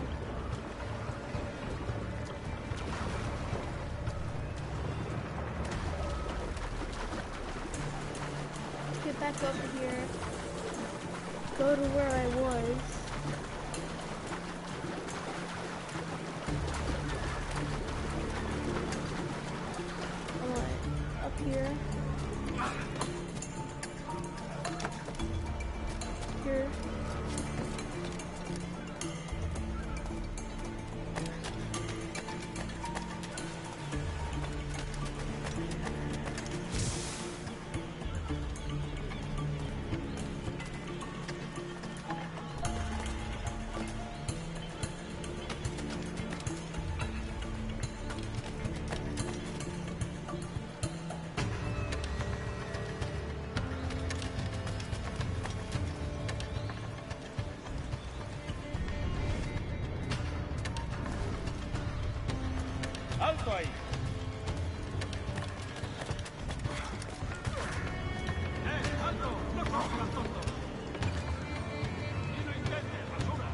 Get back over here. Go to where I was. Up here. Here. ¡Alto ahí! ¡Alto! ¡No corras, tonto! ¡Y no intentes, basura!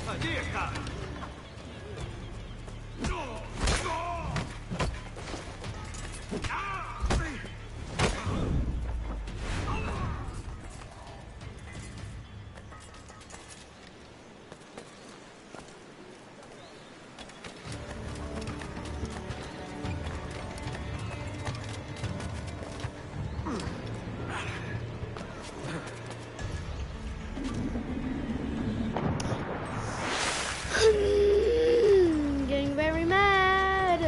¡Allí está! Getting very mad.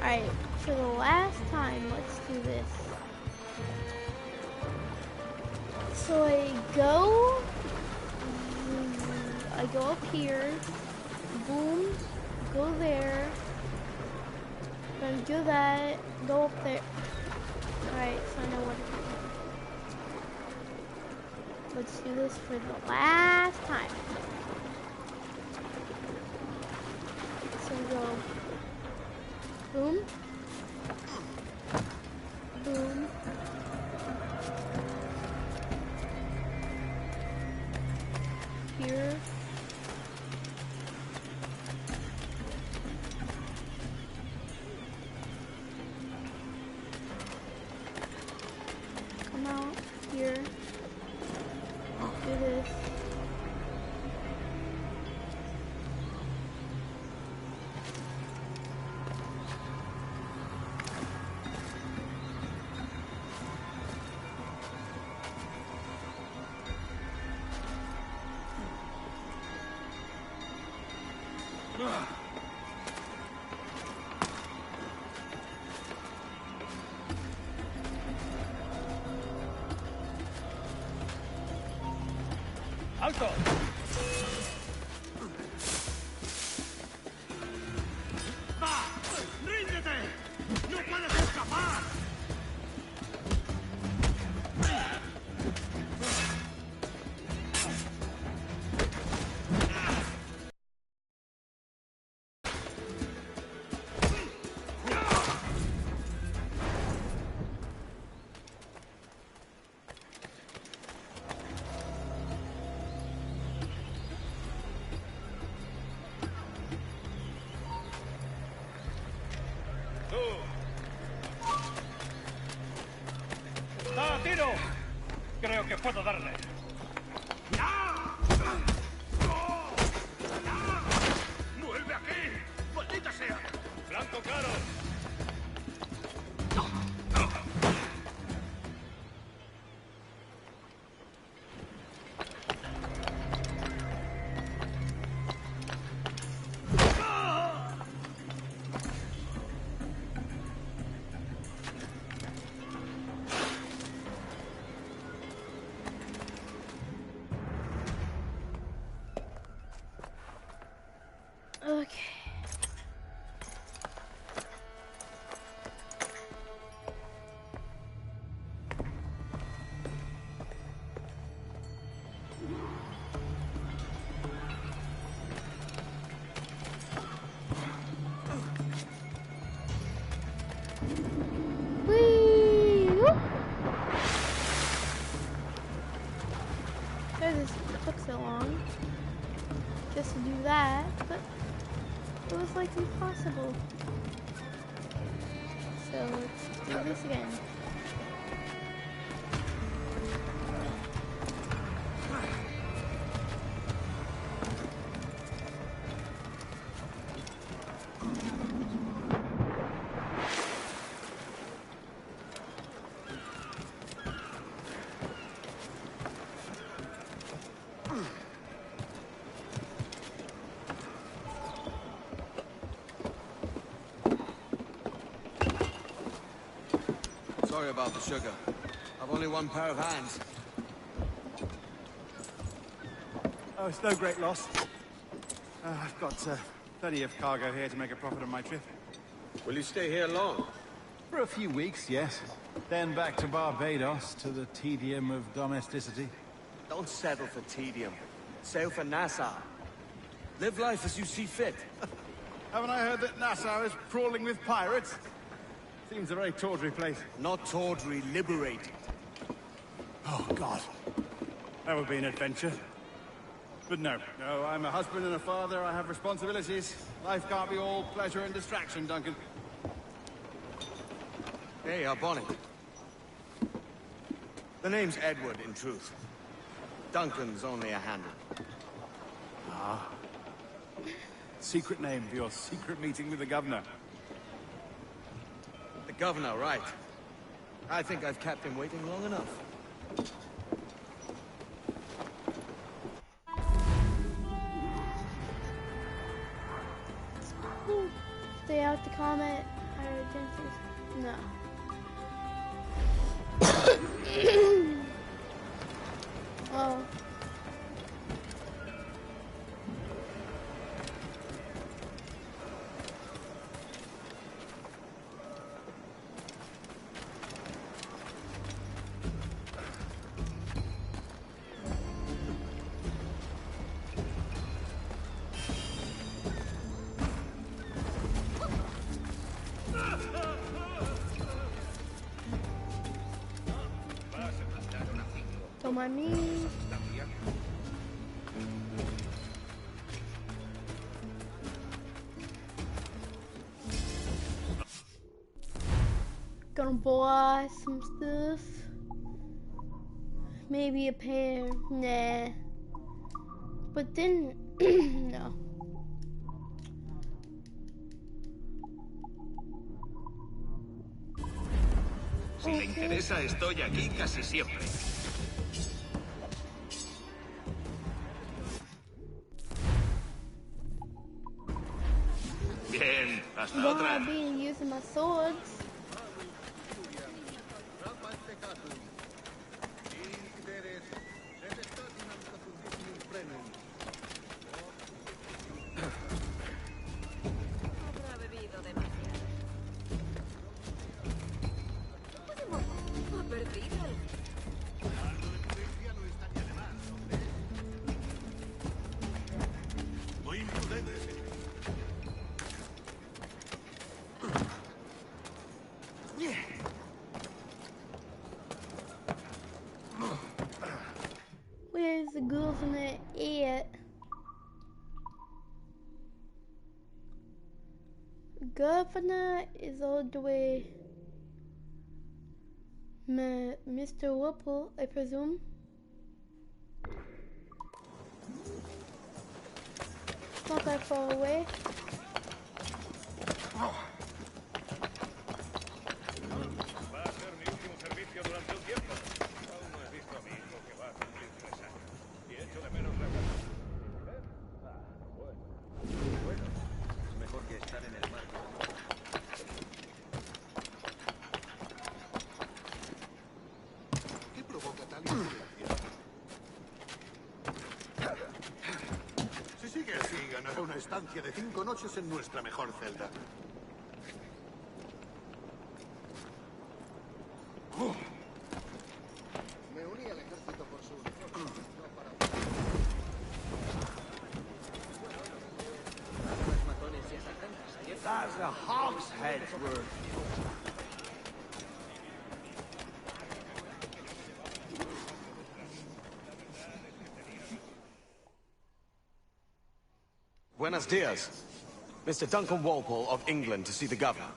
Alright, for the last time, let's do this. So I go up here, boom, go there, then do that, go up there. Alright, so I know what to do. Let's do this for the last time. So go boom, boom, here, come out here, do this, ¡Está a tiro! Creo que puedo darle. ¡Vuelve aquí! ¡Maldita sea! ¡Flanco claro! Okay. Whee! Whoop! Sorry this took so long just to do that, but it was like impossible. So let's do this again. Sorry about the sugar. I've only one pair of hands. Oh, it's no great loss. I've got plenty of cargo here to make a profit on my trip. Will you stay here long? For a few weeks, yes. Then back to Barbados, to the tedium of domesticity. Don't settle for tedium. Sail for Nassau. Live life as you see fit. Haven't I heard that Nassau is crawling with pirates? Seems a very tawdry place. Not tawdry, liberated. Oh, God. That would be an adventure. But no, I'm a husband and a father. I have responsibilities. Life can't be all pleasure and distraction, Duncan. Hey, Bonnie. The name's Edward, in truth. Duncan's only a handle. Ah. Secret name for your secret meeting with the governor. The governor, right. I think I've kept him waiting long enough. Stay out to comment. Higher agencies. No. Oh. Don't mind me. Gonna buy some stuff. Maybe a pair. Nah. But then, no. Si le interesa, estoy aquí casi siempre. Bien, hasta otra. I've been using my swords. Governor is all the way. Mr. Whipple, I presume. It's not that far away. Si sigue así, ganará una estancia de 5 noches en nuestra mejor celda. Me uní al ejército por su uniforme, no para... That's a hogshead's worth. Buenos dias. Mr. Duncan Walpole of England to see the governor.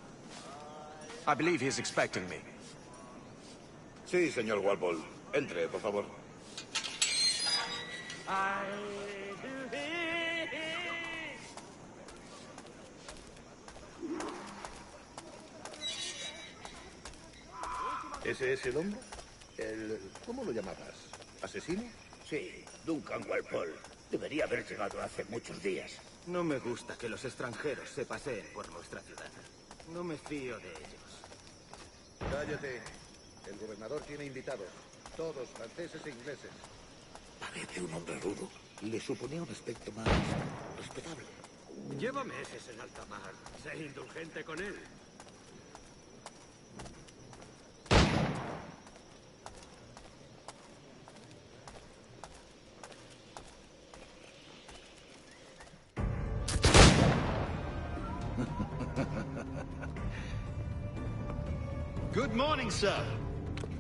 I believe he is expecting me. Sí, señor Walpole. Entre, por favor. ¿Ese es el hombre? ¿Cómo lo llamabas? ¿Asesino? Sí, Duncan Walpole. Debería haber llegado hace muchos días. No me gusta que los extranjeros se paseen por nuestra ciudad. No me fío de ellos. Cállate. El gobernador tiene invitados. Todos franceses e ingleses. Parece un hombre rudo. Le suponía un aspecto más respetable. Lleva meses en alta mar. Sé indulgente con él. Good morning, sir.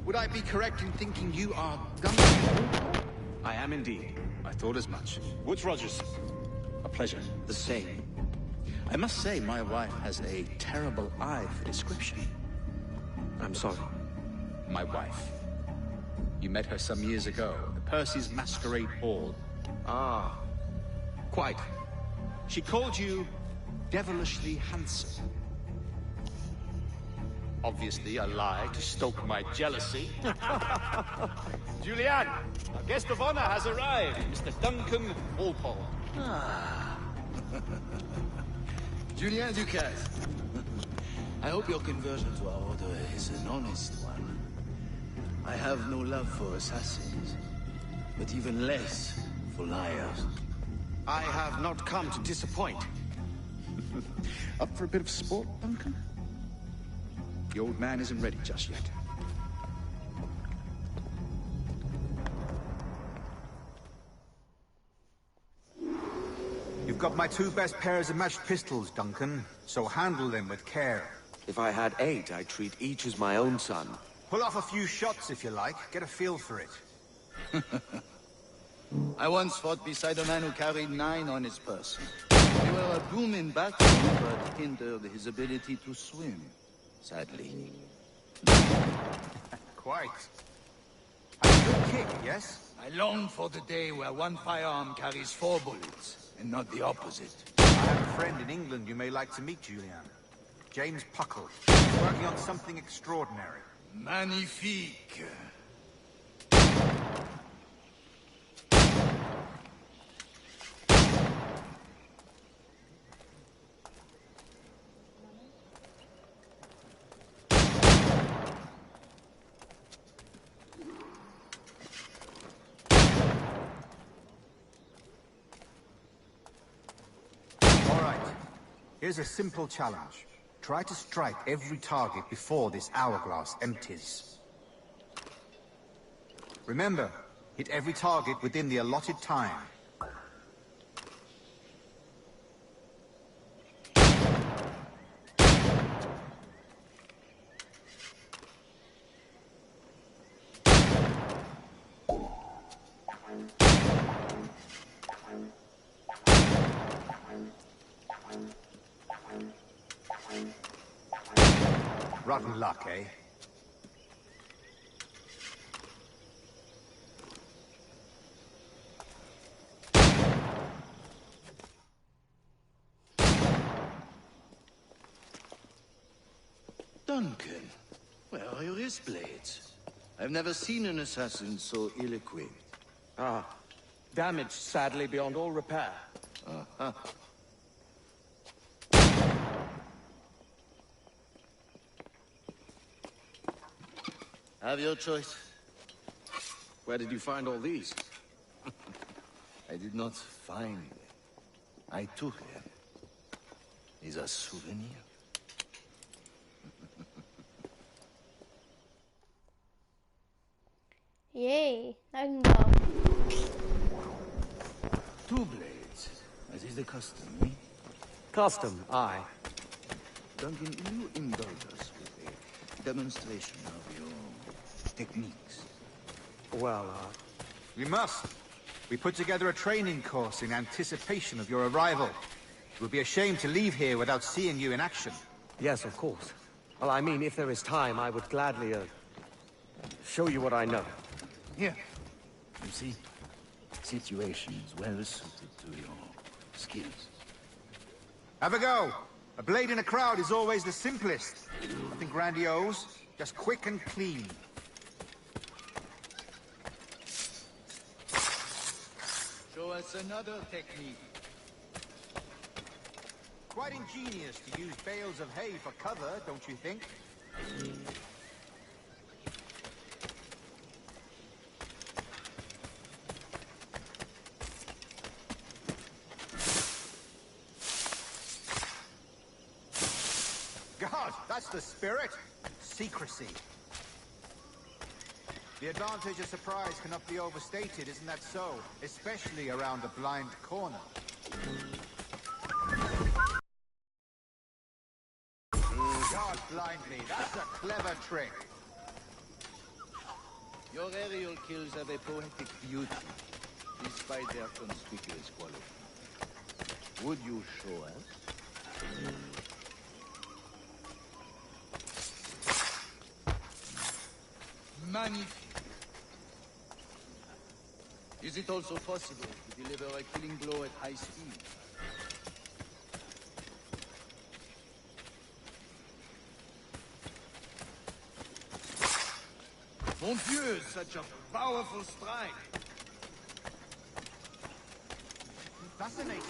Would I be correct in thinking you are Duncan? I am indeed. I thought as much. Woods Rogers. A pleasure. The same. I must say, my wife has a terrible eye for description. I'm sorry. My wife. You met her some years ago at the Percy's Masquerade Ball. Ah, quite. She called you devilishly handsome. Obviously a lie to stoke my jealousy. Julian, our guest of honor has arrived, Mr. Duncan Walpole. Julien Ducasse. I hope your conversion to our order is an honest one. I have no love for assassins, but even less for liars. I have not come to disappoint. Up for a bit of sport, Duncan? The old man isn't ready just yet. You've got my 2 best pairs of matched pistols, Duncan, so handle them with care. If I had 8, I'd treat each as my own son. Pull off a few shots if you like, get a feel for it. I once fought beside a man who carried 9 on his person. We were a doom in battle, but hindered his ability to swim, sadly. Quite. A good kick, yes? I long for the day where one firearm carries 4 bullets, and not the opposite. I have a friend in England you may like to meet, Julian. James Puckle. He's working on something extraordinary. Magnifique. Here's a simple challenge. Try to strike every target before this hourglass empties. Remember, hit every target within the allotted time. Rotten luck, eh? Duncan, where are your wrist blades? I've never seen an assassin so ill-equipped. Ah, damaged sadly beyond all repair. Uh-huh. Have your choice. Where did you find all these? I did not find them. I took them. Is a souvenir. Yay, I can go. 2 blades, as is the custom, eh? Custom, aye. Duncan, will you indulge us with a demonstration of your techniques? Well, We must. We put together a training course in anticipation of your arrival. It would be a shame to leave here without seeing you in action. yes, of course. Well, I mean, if there is time, I would gladly, show you what I know. Here. You see, situations well suited to your skills. Have a go. A blade in a crowd is always the simplest. Nothing grandiose, just quick and clean. Show us another technique. Quite ingenious to use bales of hay for cover, don't you think? God, that's the spirit. Secrecy. The advantage of surprise cannot be overstated, isn't that so? Especially around a blind corner. God blind me, that's a clever trick. Your aerial kills have a poetic beauty, despite their conspicuous quality. Would you show us? Magnifique. Is it also possible to deliver a killing blow at high speed? Mon Dieu, such a powerful strike! Fascinating.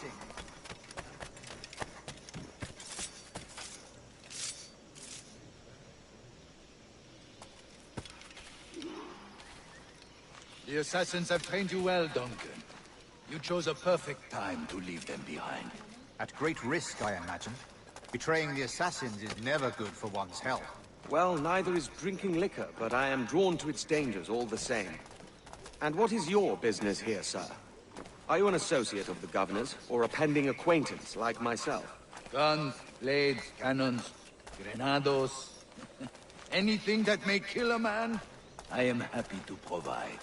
The assassins have trained you well, Duncan. You chose a perfect time to leave them behind. At great risk, I imagine. Betraying the assassins is never good for one's health. Well, neither is drinking liquor, but I am drawn to its dangers all the same. And what is your business here, sir? Are you an associate of the governor's, or a pending acquaintance like myself? Guns, blades, cannons, grenados. Anything that may kill a man, I am happy to provide.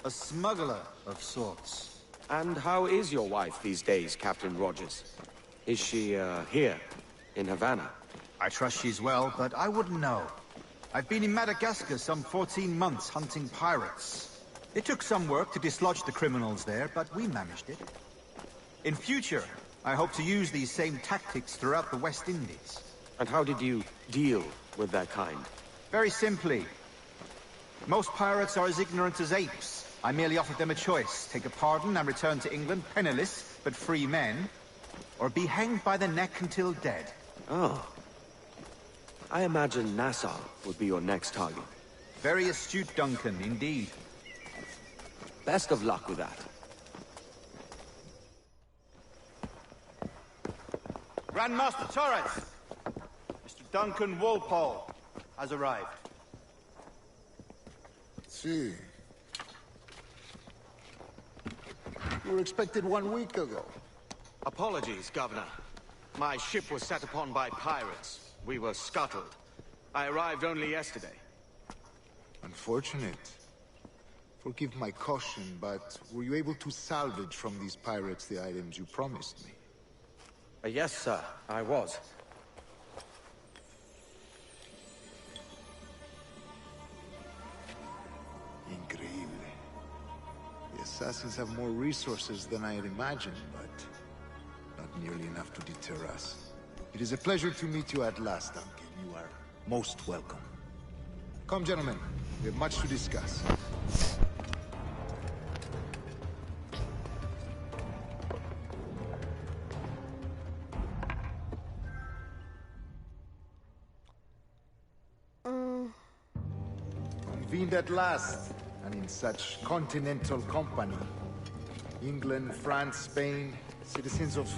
A smuggler of sorts. And how is your wife these days, Captain Rogers? Is she, here, in Havana? I trust she's well, but I wouldn't know. I've been in Madagascar some 14 months hunting pirates. It took some work to dislodge the criminals there, but we managed it. In future, I hope to use these same tactics throughout the West Indies. And how did you deal with that kind? Very simply. Most pirates are as ignorant as apes. I merely offered them a choice. Take a pardon and return to England penniless, but free men, or be hanged by the neck until dead. Oh. I imagine Nassau would be your next target. Very astute, Duncan, indeed. Best of luck with that. Grandmaster Torres! Mr. Duncan Walpole has arrived. See. You were expected 1 week ago. Apologies, Governor. My ship was set upon by pirates. We were scuttled. I arrived only yesterday. Unfortunate. Forgive my caution, but were you able to salvage from these pirates the items you promised me? Yes, sir, I was. Assassins have more resources than I had imagined, but not nearly enough to deter us. It is a pleasure to meet you at last, Duncan. You are most welcome. Come, gentlemen. We have much to discuss. Convened at last, and in such continental company. England, France, Spain, citizens of...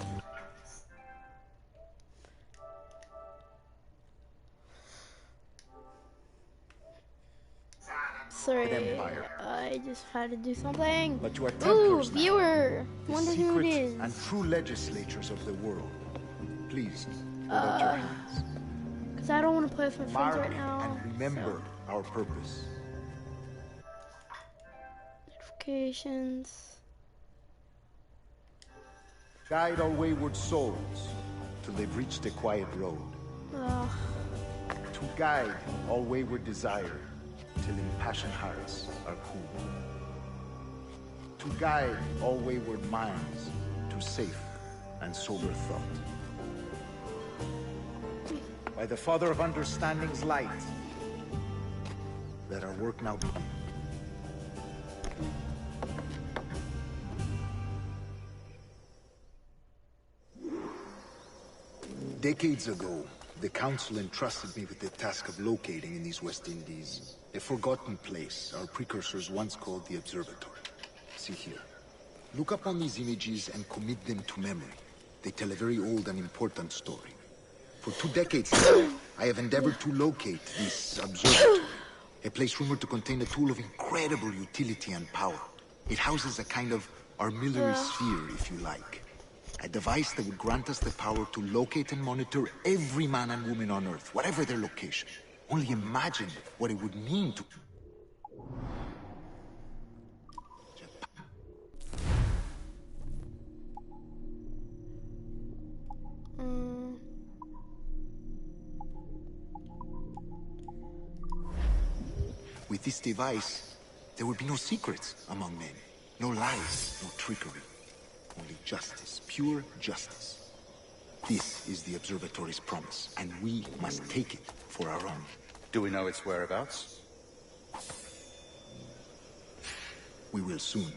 Sorry, Empire. I just had to do something. But you are Ooh, Templars now. viewer! The Wonder who it secret is. and true legislatures of the world. Please, hold out your hands. Because I don't want to play with my friends Mark right now. and remember our purpose. Notifications. Guide all wayward souls till they've reached a quiet road. Ugh. To guide all wayward desire till impassioned hearts are cool. To guide all wayward minds to safe and sober thought. By the Father of Understanding's light, let our work now begin. Decades ago, the Council entrusted me with the task of locating in these West Indies a forgotten place our precursors once called the Observatory. See here. Look upon these images and commit them to memory. They tell a very old and important story. For 2 decades now, I have endeavored to locate this observatory, a place rumored to contain a tool of incredible utility and power. It houses a kind of armillary sphere, if you like. A device that would grant us the power to locate and monitor every man and woman on Earth, whatever their location. Only imagine what it would mean to... With this device, there would be no secrets among men. No lies, no trickery. Only justice, pure justice. This is the Observatory's promise, and we must take it for our own. Do we know its whereabouts? We will soon.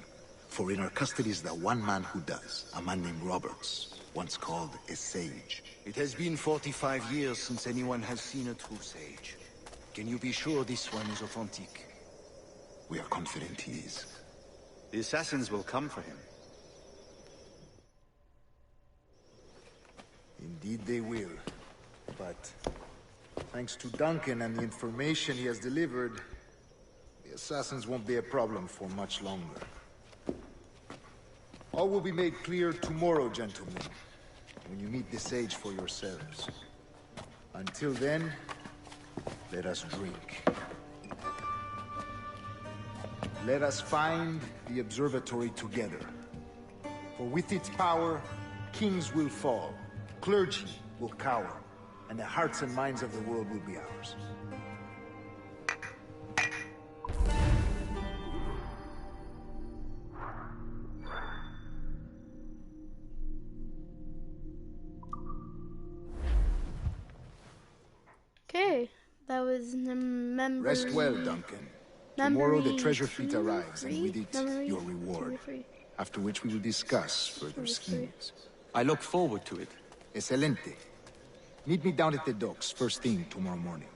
For in our custody is the one man who does, a man named Roberts, once called a sage. It has been 45 years since anyone has seen a true sage. Can you be sure this one is authentic? We are confident he is. The assassins will come for him. Indeed they will. But thanks to Duncan and the information he has delivered, the assassins won't be a problem for much longer. All will be made clear tomorrow, gentlemen, when you meet the sage for yourselves. Until then, let us drink. Let us find the observatory together. For with its power, kings will fall, clergy will cower, and the hearts and minds of the world will be ours. Okay, that was memory. Rest well, Duncan. Tomorrow the treasure fleet arrives, and with it, your reward. After which we will discuss further schemes. I look forward to it. Excelente. Meet me down at the docks first thing tomorrow morning.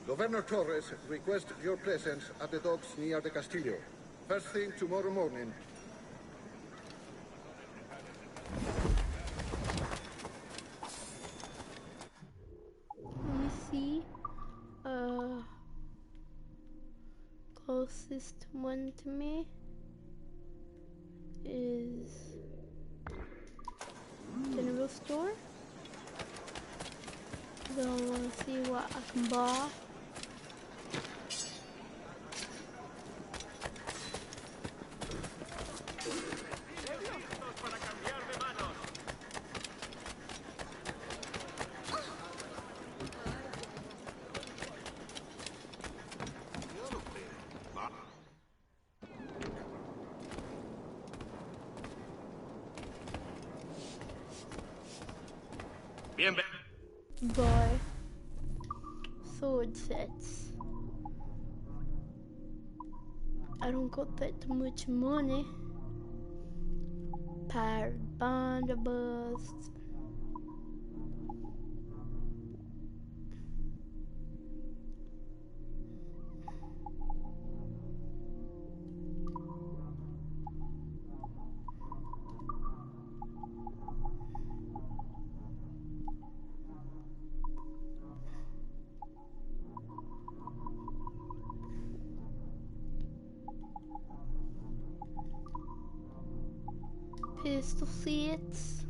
Governor Torres requests your presence at the docks near the Castillo. First thing tomorrow morning. Let me see. Closest one to me is general store. Then I want to see what I can buy. buy sword sets. I don't got that much money. Pirate Bust. Pistol sets.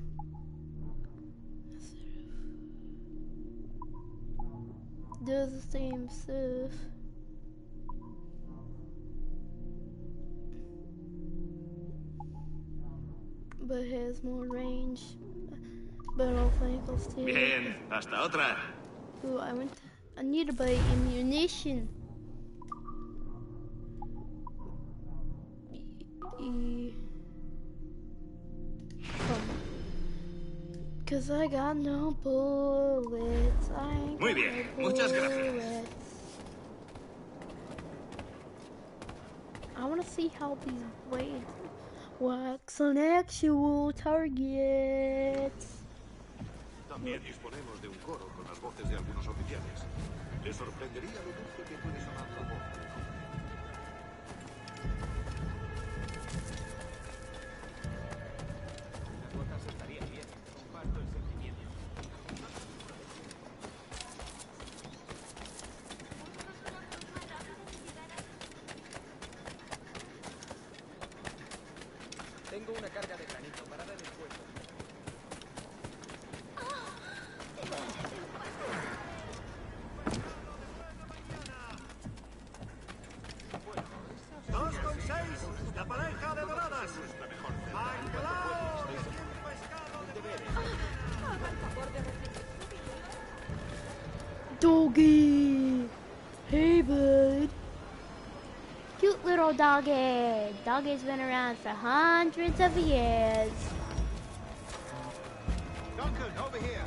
Does the same stuff. But has more range. But I don't think I'll still. Bien, hasta otra. Ooh, I need to buy ammunition. Cause I got no bullets. I ain't Muy got bien, no muchas bullets. gracias. I wanna see how these blades works on actual targets. También disponemos de un coro con las voces de algunos oficiales. Le sorprendería lo dulce que puede sonar la voz. Tengo una carga de granito para dar el fuego. ¡2 con 6! ¡La pareja de doradas! ¡Manglao! Doggy! Hey, bud. Cute little doggy. Doggy's been around for hundreds of years. Duncan, over here.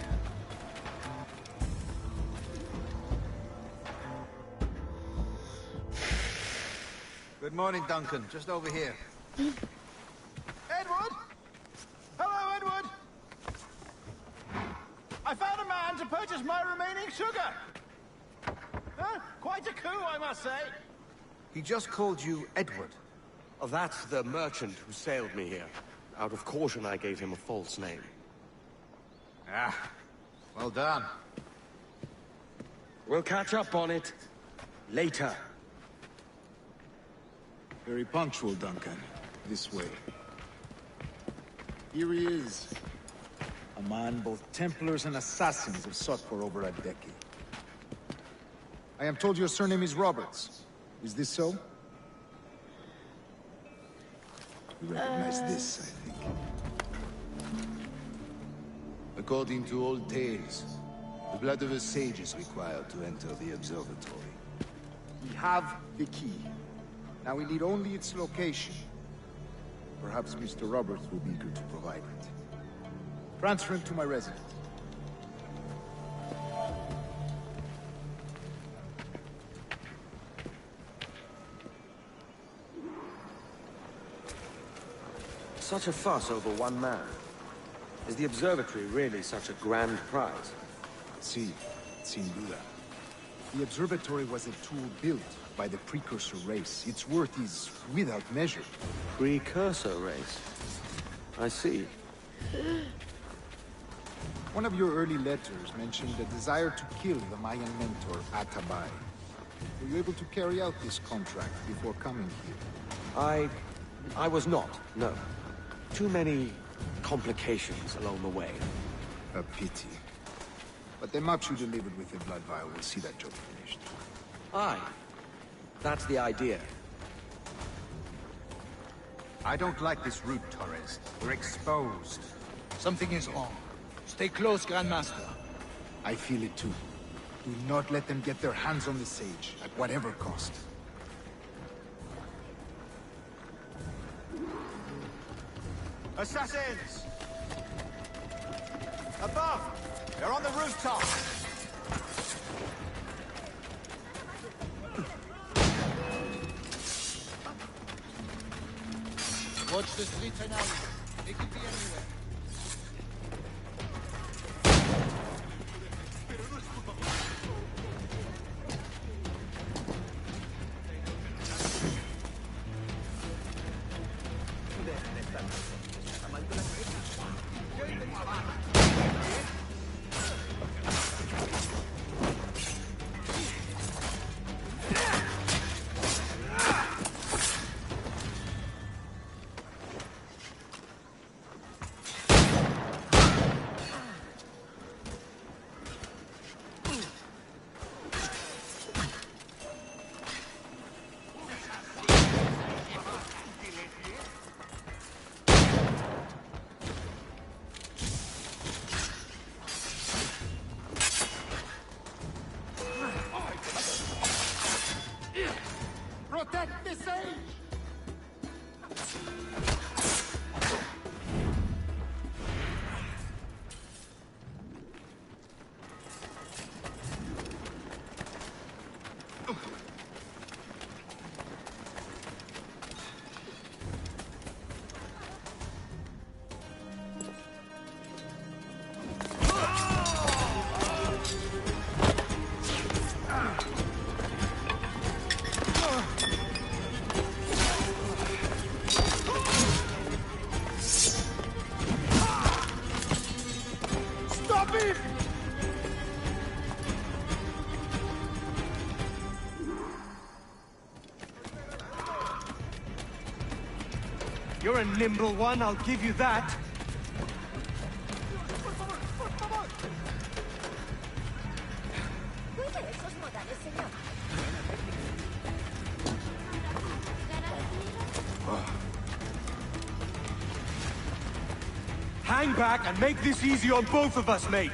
Good morning, Duncan. Just over here. Edward? Hello, Edward! I found a man to purchase my remaining sugar! Quite a coup, I must say. He just called you Edward. Oh, that's the merchant who sailed me here. Out of caution, I gave him a false name. Ah, well done. We'll catch up on it later. Very punctual, Duncan. This way. Here he is. A man both Templars and Assassins have sought for over a decade. I am told your surname is Roberts. Is this so? You recognize this, I think. According to old tales, the blood of a sage is required to enter the observatory. We have the key. Now we need only its location. Perhaps Mr. Roberts will be eager to provide it. Transfer him to my residence. Such a fuss over one man. Is the observatory really such a grand prize? Si, sin duda. The observatory was a tool built by the precursor race. Its worth is without measure. Precursor race? I see. One of your early letters mentioned a desire to kill the Mayan mentor, Atabai. Were you able to carry out this contract before coming here? I was not, no. Too many complications along the way. A pity. But the maps you delivered with the blood vial will see that job finished. Aye. That's the idea. I don't like this route, Torres. We're exposed. Something is wrong. Stay close, Grandmaster. I feel it too. Do not let them get their hands on the sage, at whatever cost. Assassins! Above! They're on the rooftop! Watch the streets right now. They could be anywhere. Protect the sage! Stop him! You're a nimble one, I'll give you that. Cuide esos modales, señor. Hang back and make this easy on both of us, mate.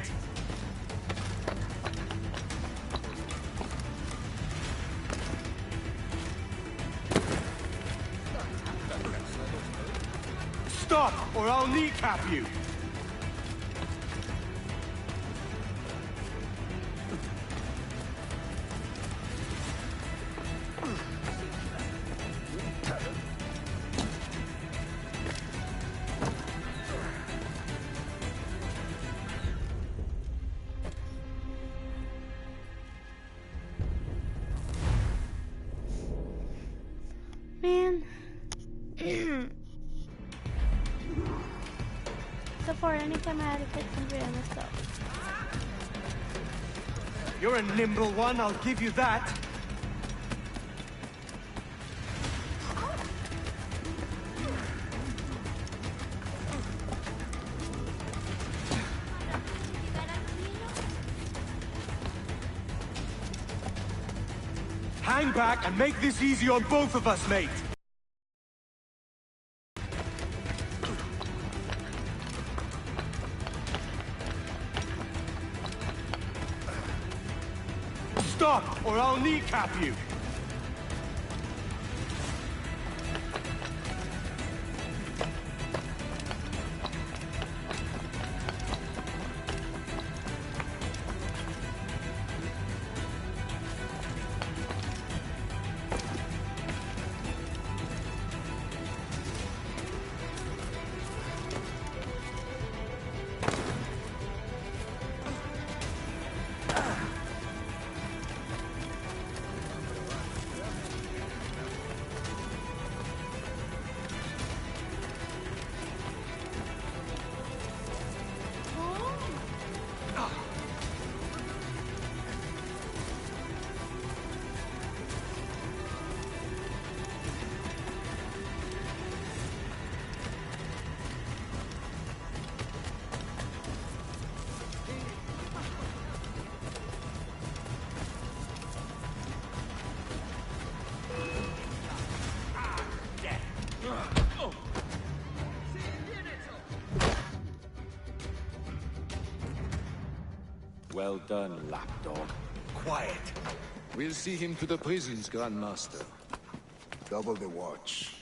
Stop, or I'll kneecap you. Man. So far, anytime I had to hit somebody, I messed up. You're a nimble one, I'll give you that. Hang back and make this easy on both of us, mate. Stop, or I'll kneecap you. Well done, lapdog. Quiet. We'll see him to the prisons, Grandmaster. Double the watch.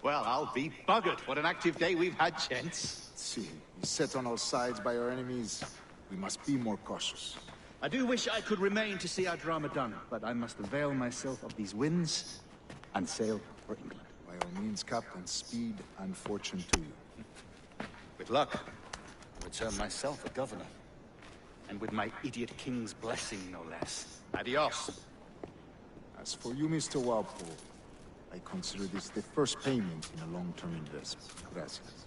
Well, I'll be buggered. What an active day we've had, gents. See, beset on all sides by our enemies. We must be more cautious. I do wish I could remain to see our drama done, but I must avail myself of these winds and sail for England. By all means, Captain, speed and fortune to you. With luck, I'll return myself a governor. And with my idiot king's blessing, no less. Adios. As for you, Mr. Walpole, I consider this the first payment in a long-term investment. Gracias.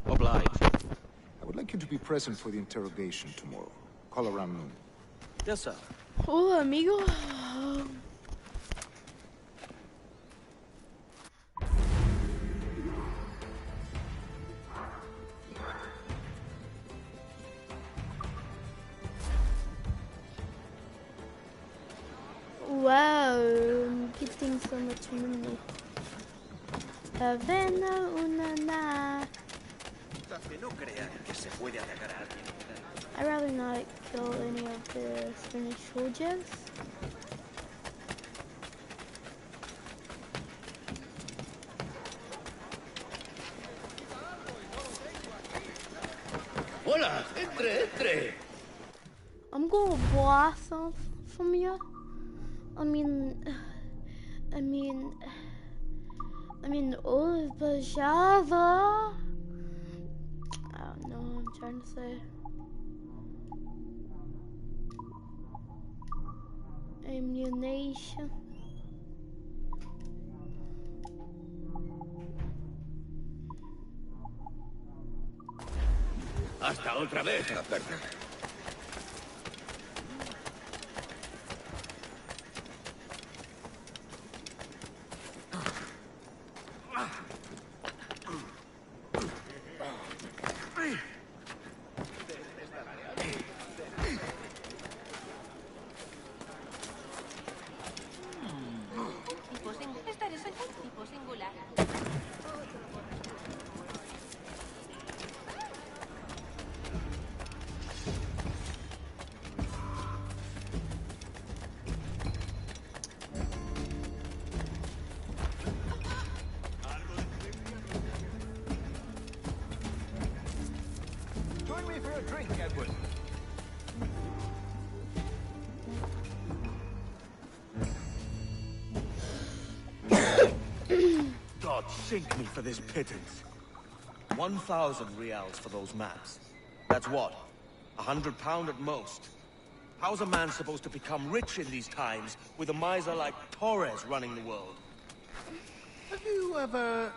Obliged. I would like you to be present for the interrogation tomorrow. Call around noon. Yes, sir. Hola, amigo. Wow, I'm getting so much money. Havana una. I'd rather not kill any of the Spanish soldiers. Hola, entre. I'm gonna blast off from you. I mean, oh, Bajava. I don't know what I'm trying to say. Ammunition. Hasta otra vez. Join me for a drink, Edward. God sink me for this pittance. 1,000 reals for those maps. That's what? £100 at most. How's a man supposed to become rich in these times with a miser like Torres running the world? Have you ever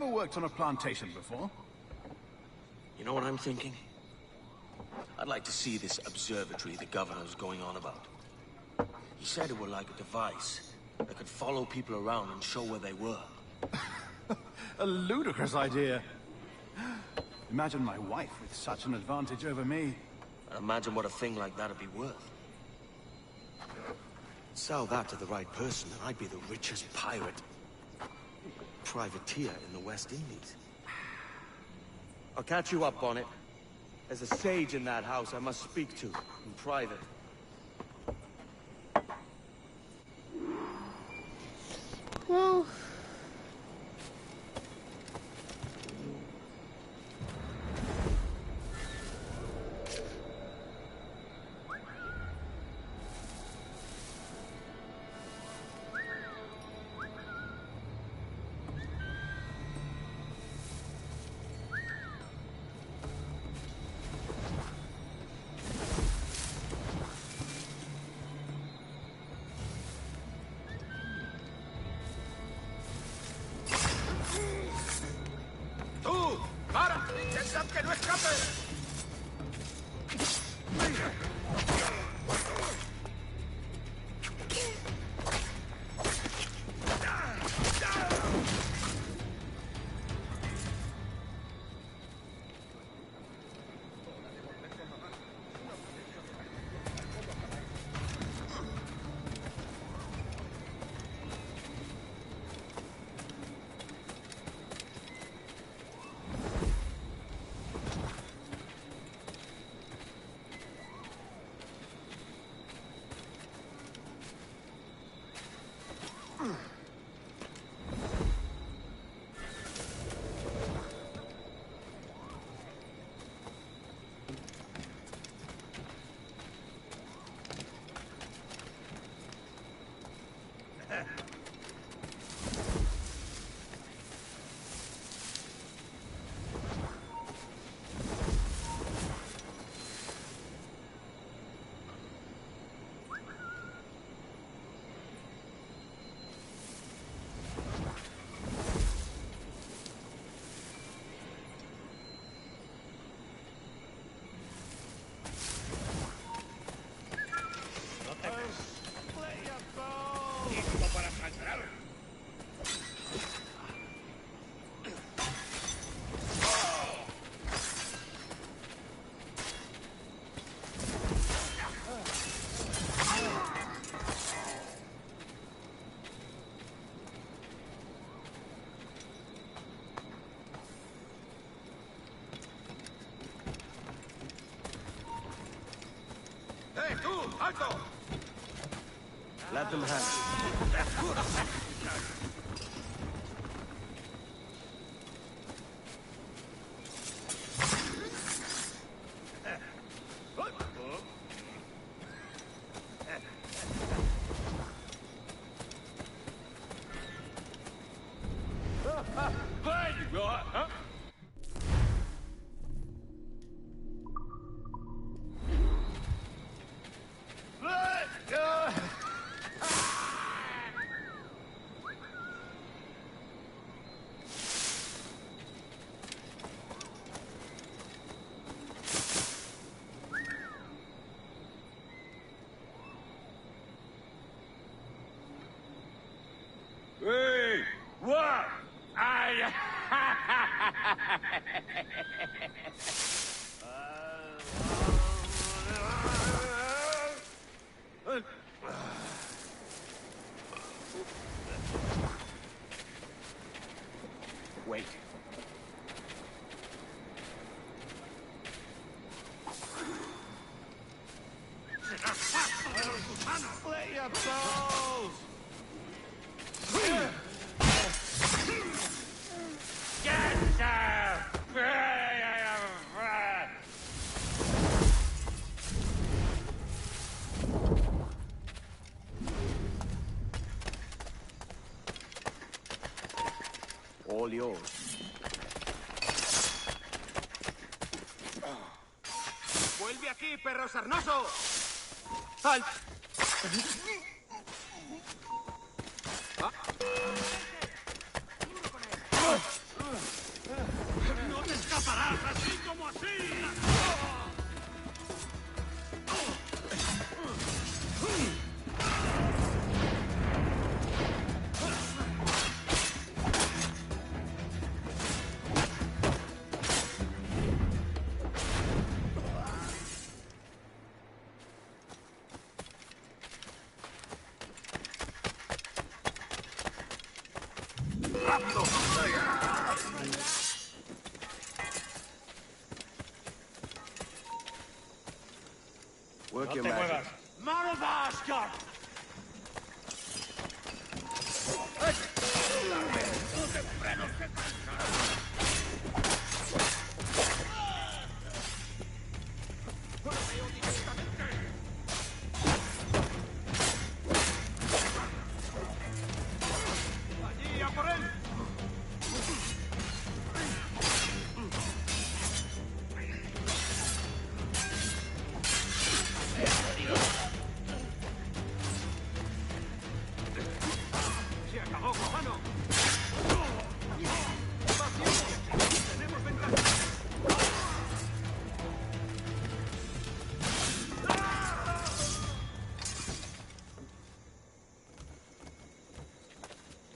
worked on a plantation before? You know what I'm thinking? I'd like to see this observatory the governor's going on about. He said it were like a device that could follow people around and show where they were. A ludicrous idea. Imagine my wife with such an advantage over me. And imagine what a thing like that'd be worth. Sell that to the right person and I'd be the richest pirate. Privateer in the West Indies. I'll catch you up on it. There's a sage in that house I must speak to in private. Well, ¡Tú! ¡Para! ¡Intentad que no escape! ¡Eh, tú! ¡Alto! Let them have it. Hey! What? I... Wait. Let your balls! Get down! All yours. ¡Vuelve aquí, perro sarnoso! ¡Al! ¡No te escaparás así como así! Work your magic. ¡Marabashka! ¡Allí, a por él! ¡Se acabó, cubano! ¡Paciencia! ¡Tenemos ventaja!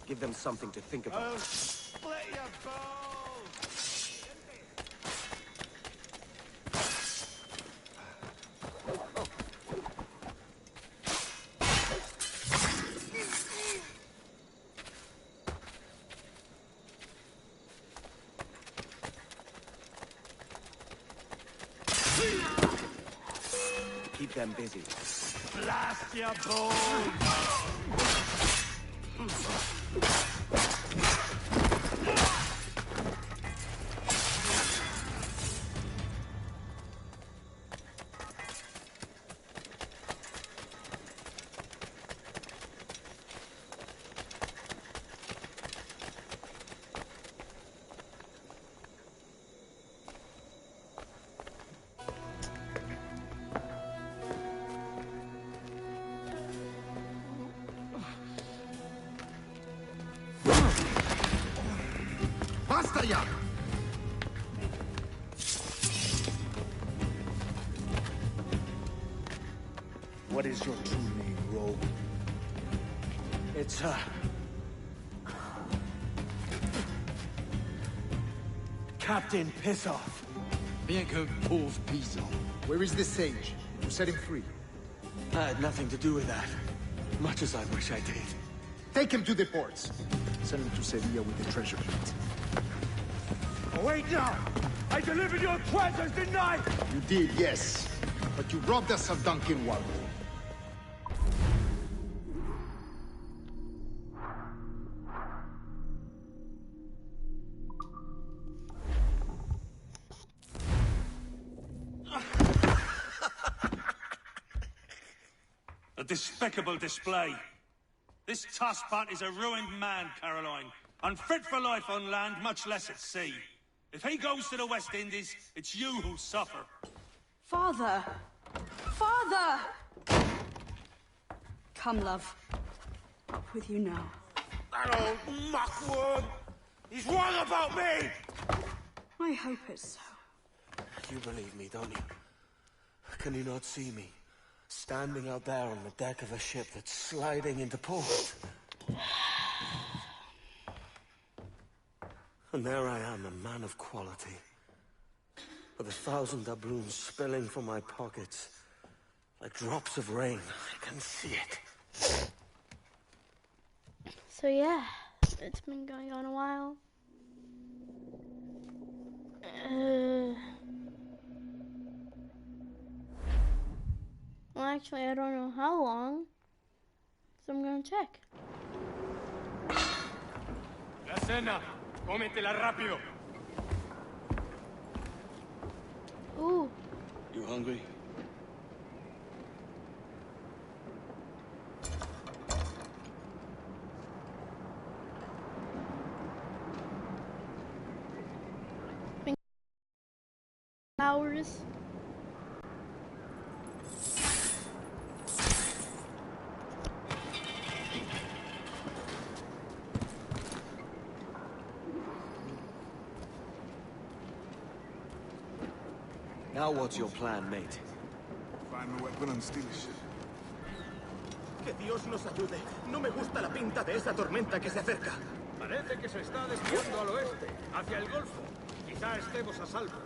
Give them something to think about. Split your balls! Keep them busy. Blast your balls! Basta ya! What is your true name, rogue? It's, Captain Pissoff. Bien qu'un pauvre paysan. Where is the sage? You set him free. I had nothing to do with that. Much as I wish I did. Take him to the ports. Send him to Sevilla with the treasure fleet. Oh, wait now! I delivered your treasures, didn't I? You did, yes. But you robbed us of Duncan Walpole. A despicable display. This Tosspot is a ruined man, Caroline. Unfit for life on land, much less at sea. If he goes to the West Indies, it's you who'll suffer. Father! Father! Come, love. Up with you now. That old muckworm! He's wrong about me! I hope it's so. You believe me, don't you? Can you not see me? Standing out there on the deck of a ship that's sliding into port. And there I am, a man of quality. With 1,000 doubloons spilling from my pockets. Like drops of rain. I can see it. So yeah, it's been going on a while. Well, actually, I don't know how long, so I'm gonna check. La cena, cómetela rápido. Ooh. You hungry? Hours. Now what's your plan, mate? Find a weapon and steal a ship. Que Dios nos ayude. No me gusta la pinta de esa tormenta que se acerca. Parece que se está desviando al oeste, hacia el Golfo. Quizá estemos a salvo.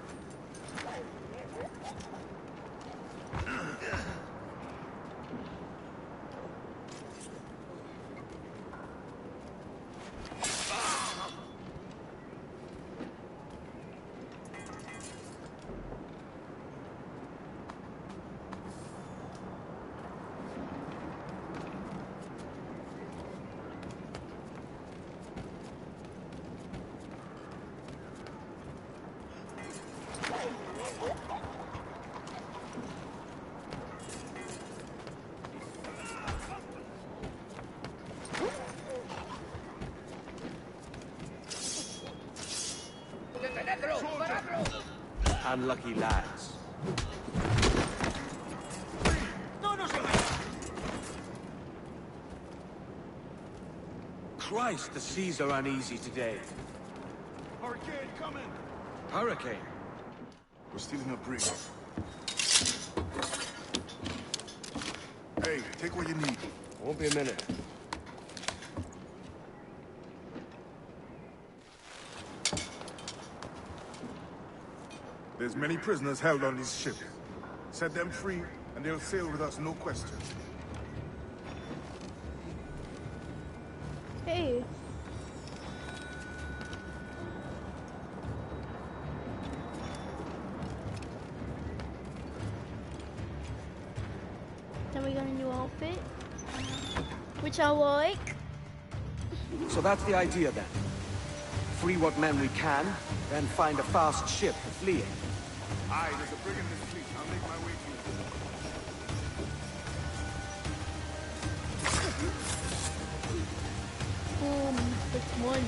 Unlucky lads. Christ, the seas are uneasy today. Hurricane coming! Hurricane? We're stealing a brig. Hey, take what you need. Won't be a minute. There's many prisoners held on this ship. Set them free, and they'll sail with us, no questions. Hey. Then we got a new outfit, which I like. So that's the idea then. Free what men we can, then find a fast ship to flee in. Aye, there's a brig in this fleet. I'll make my way to it. Boom, which one?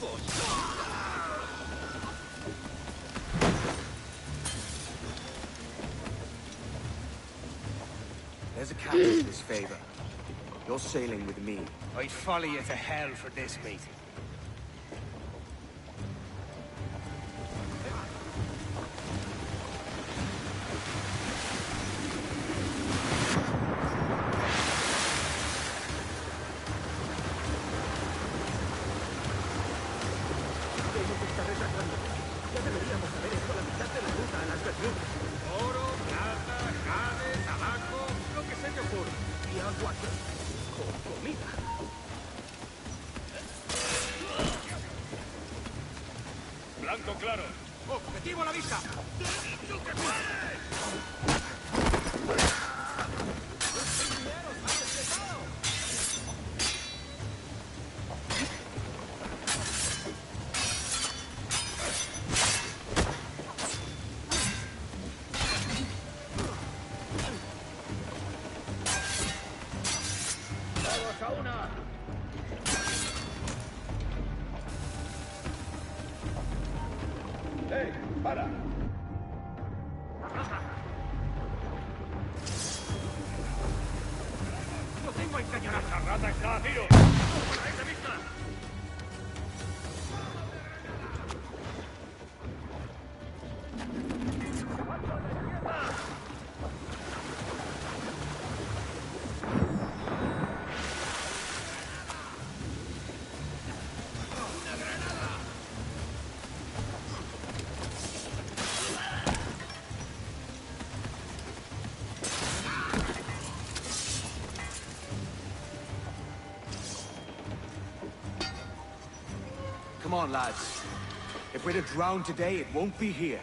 locos! There's a catch in this favor. You're sailing with me. I'd follow you to hell for this, mate. Oro, plata, jade, tabaco, lo que se te ocurra. Y agua con comida. Blanco claro. Objetivo a la vista. ¡Tú que puedes! ¡Todos a una! ¡Hey! ¡Para! ¡Lo tengo en cañonazo! ¡La rata está a tiro! ¡Ahí de vista! Come on, lads. If we're to drown today, it won't be here.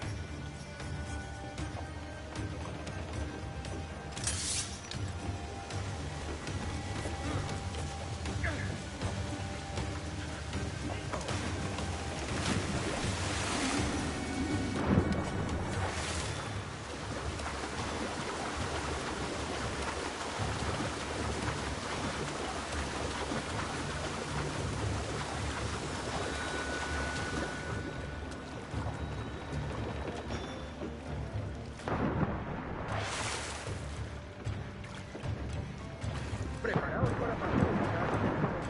Preparaos para partir.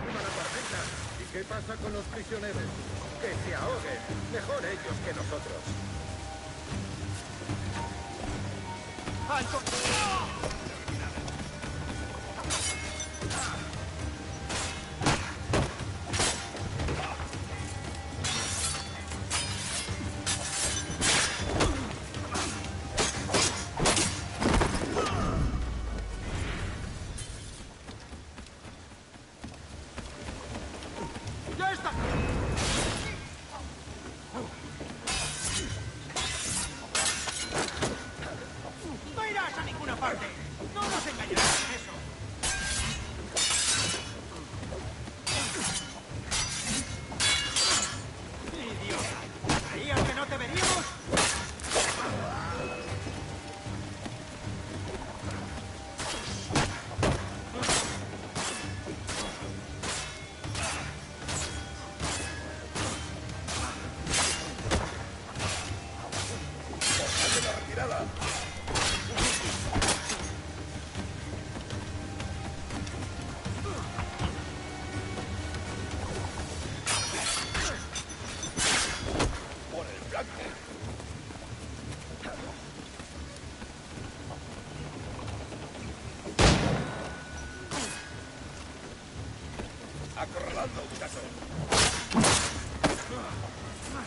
Encima la tormenta. ¿Y qué pasa con los prisioneros? Que se ahoguen. Mejor ellos que nosotros. ¡Alto! ¡Ya está! ¡No irás a ninguna parte! ¡No nos engañarás con eso! ¡Idiota! ¿Creías que no te veríamos? ¡Hazle la retirada! ¡Por el blanco! ¡Acorralando, muchacho!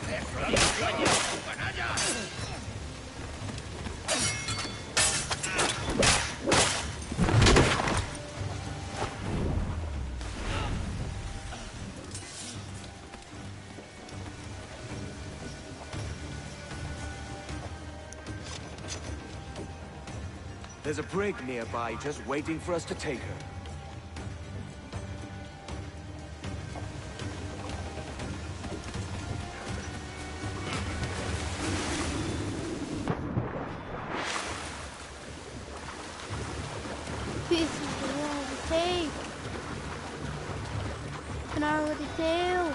¡Eso la caña, canalla! There's a brig nearby just waiting for us to take her. This is the one to take. An hour with the tail.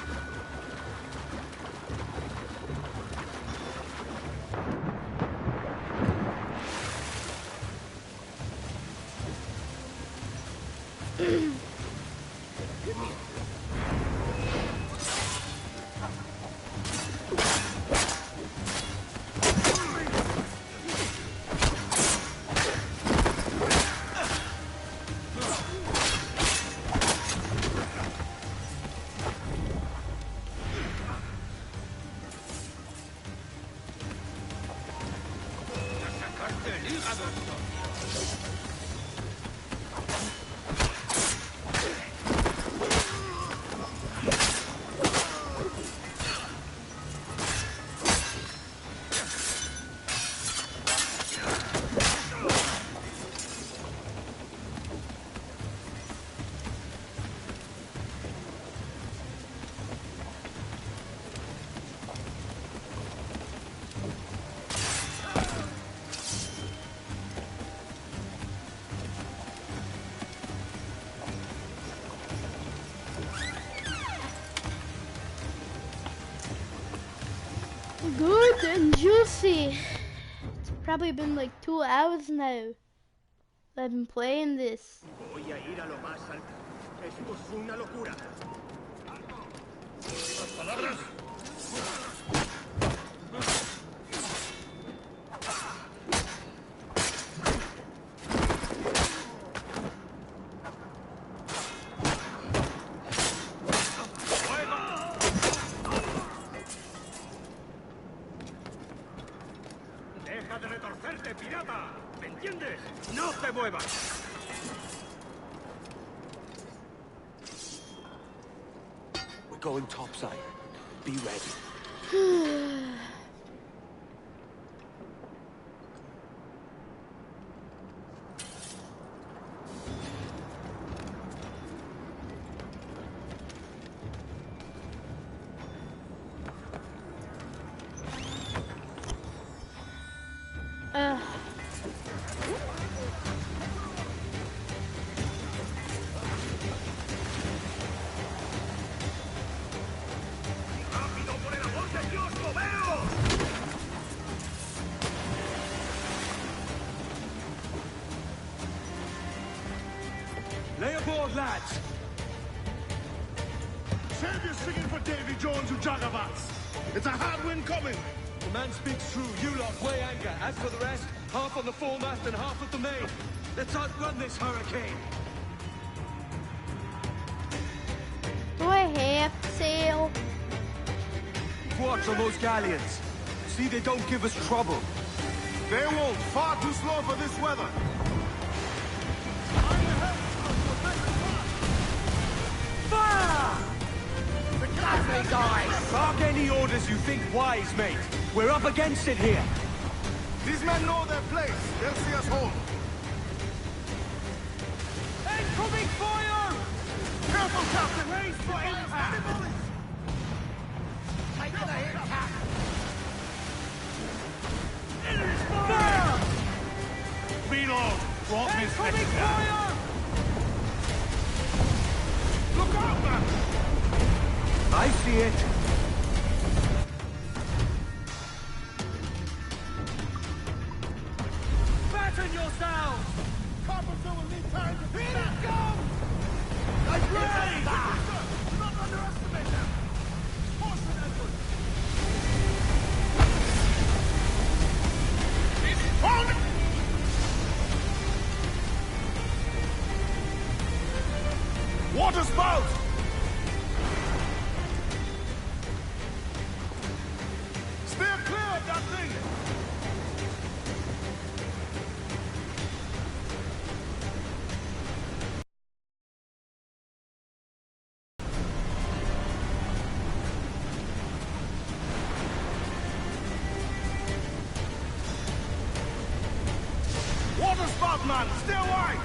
Good and juicy. It's probably been like 2 hours now that I've been playing this. Voy a ir a lo más alto. Esto es una locura. ¿Últimas palabras? ¡Deja de retorcerte, pirata! ¿Me entiendes? ¡No te muevas! We're going topside. Be ready. ¡Rápido, por el amor de Dios, lo veo! Lay aboard, lads. Save your singing for Davy Jones, you jagabats! It's a hard wind coming! The man speaks true. You lot weigh anchor. As for the rest, half on the foremast and half at the main. Let's outrun this hurricane. Do I have to sail? Watch on those galleons. See they don't give us trouble. They won't. Far too slow for this weather. Fire! The Glasgow guys! Bark any orders you think wise, mate. We're up against it here. These men know their place. They'll see us home. Incoming fire! Careful, Captain! Raise for impact! Take the hit, Cap! Enemy's fire! Reload! Drop his Incoming fire! Look out, man! I see it. Batten yourselves! Carpenter will need time to... Here it comes! Like rain! Do not underestimate them! Caution, Edward! It's on! Water spout! Steer clear of that thing! Water spout, man! Stay wide!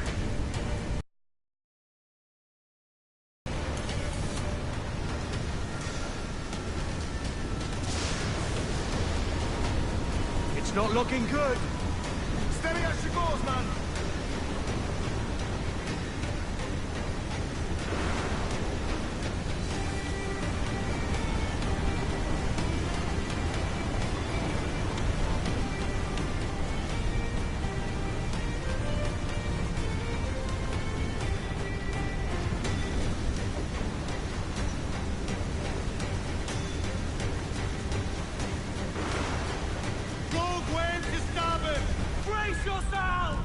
It's not looking good. Steady as she goes, man! Go, Gwen, to starboard! Brace yourself!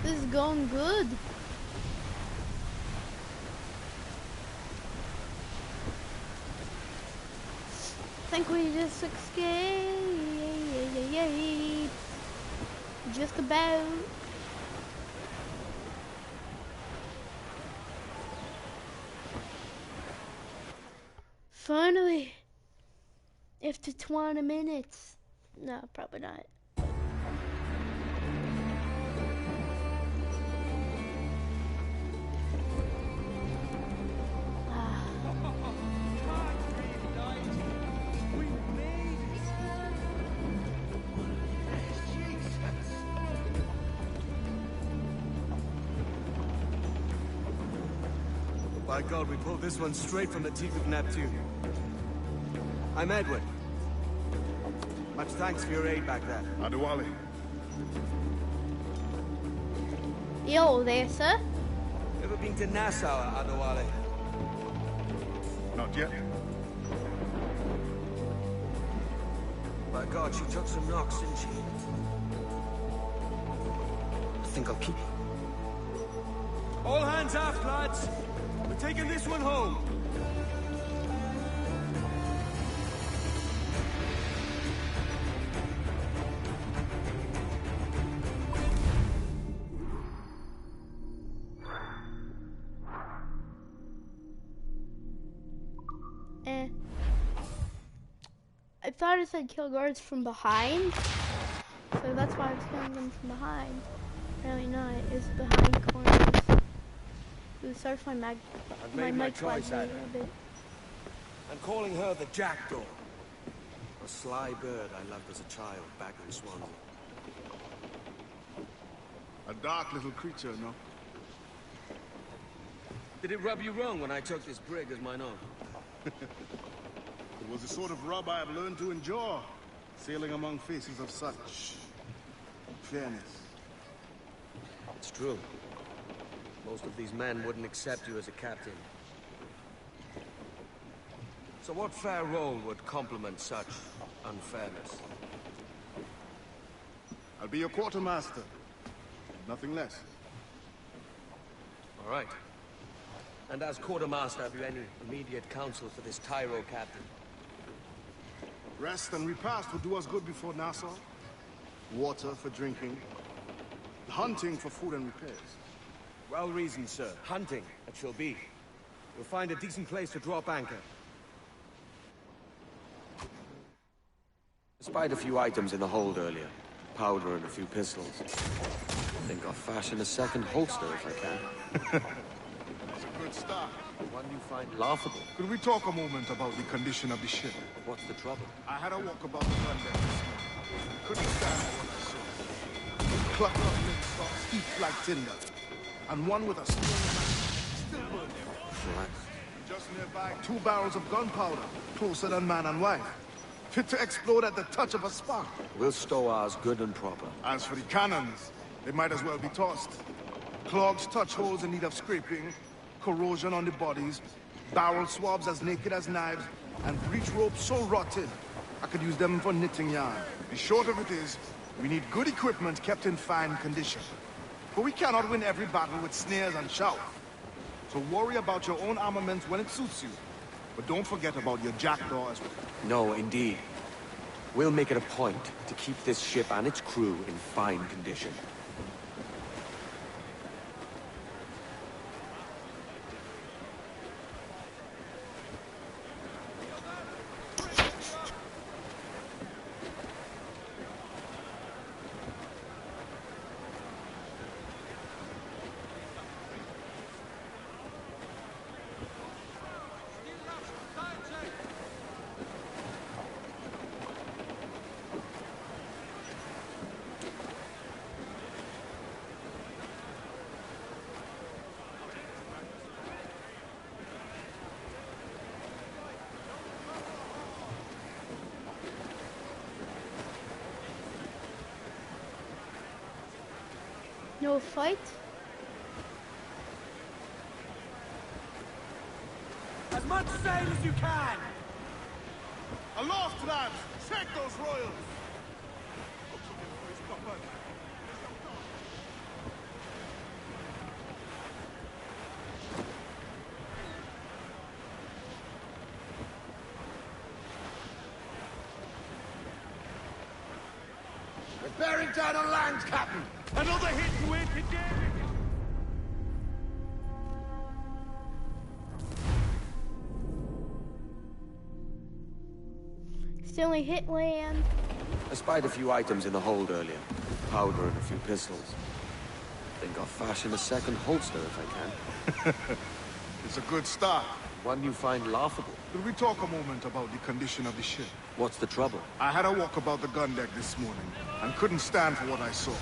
This is going good. think we just escaped. Just about. Finally. After 20 minutes. No, probably not. By God, we pulled this one straight from the teeth of Neptune. I'm Edward. Much thanks for your aid back there. Adewale. Yo there, sir. Ever been to Nassau, Adewale? Not yet. By God, she took some knocks, didn't she? I think I'll keep her. All hands aft, lads. We're taking this one home. I thought it said kill guards from behind, so that's why I was killing them from behind. Apparently not. It's behind corners. Ooh, sorry if my mic lags a little bit. I'm calling her the Jackdaw. A sly bird I loved as a child back in Swansea. A dark little creature, no? Did it rub you wrong when I took this brig as mine own? It was the sort of rub I have learned to endure, sailing among faces of such fairness. It's true. Most of these men wouldn't accept you as a captain. So what fair role would complement such unfairness? I'll be your quartermaster. Nothing less. All right. And as quartermaster, have you any immediate counsel for this Tyro captain? Rest and repast would do us good before Nassau. Water for drinking. Hunting for food and repairs. Well reasoned, sir. Hunting, it shall be. We'll find a decent place to drop anchor. Spied a few items in the hold earlier. Powder and a few pistols. I think I'll fashion a second holster if I can. That's a good start. One you find laughable. Could we talk a moment about the condition of the ship? What's the trouble? I had a walk about the gun deck this morning. Couldn't stand what I saw. Clutter of linstocks heaped like tinder. And one with a still burning. Just nearby, 2 barrels of gunpowder, closer than man and wife. Fit to explode at the touch of a spark. We'll stow ours good and proper. As for the cannons, they might as well be tossed. Clogged touch holes in need of scraping, corrosion on the bodies, barrel swabs as naked as knives, and breech ropes so rotted, I could use them for knitting yarn. The short of it is, we need good equipment kept in fine condition. But we cannot win every battle with snares and shout. So worry about your own armament when it suits you. But don't forget about your jackdaw as well. No, indeed. We'll make it a point to keep this ship and its crew in fine condition. No fight? As much sail as you can! Aloft, lads! Take those royals! Bearing down on land, Captain! Another hit to it, again! Still only hit land. I spied a few items in the hold earlier. Powder and a few pistols. Think I'll fashion a second holster if I can. It's a good start. One you find laughable. Could we talk a moment about the condition of the ship? What's the trouble? I had a walk about the gun deck this morning, and couldn't stand for what I saw.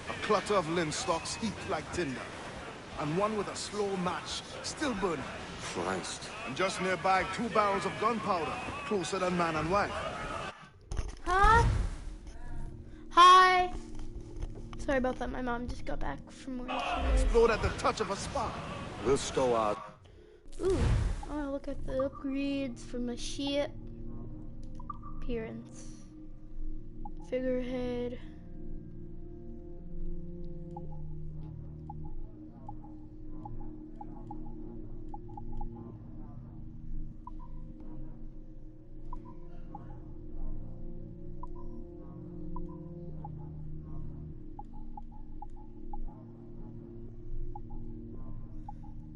A clutter of linstocks heaped like tinder, and one with a slow match still burning. Christ. And just nearby, 2 barrels of gunpowder, closer than man and wife. Huh? Hi. Sorry about that, my mom just got back from work. Explode at the touch of a spark. We'll stow out. Ooh, oh, look at the upgrades for my ship. Appearance. Figurehead.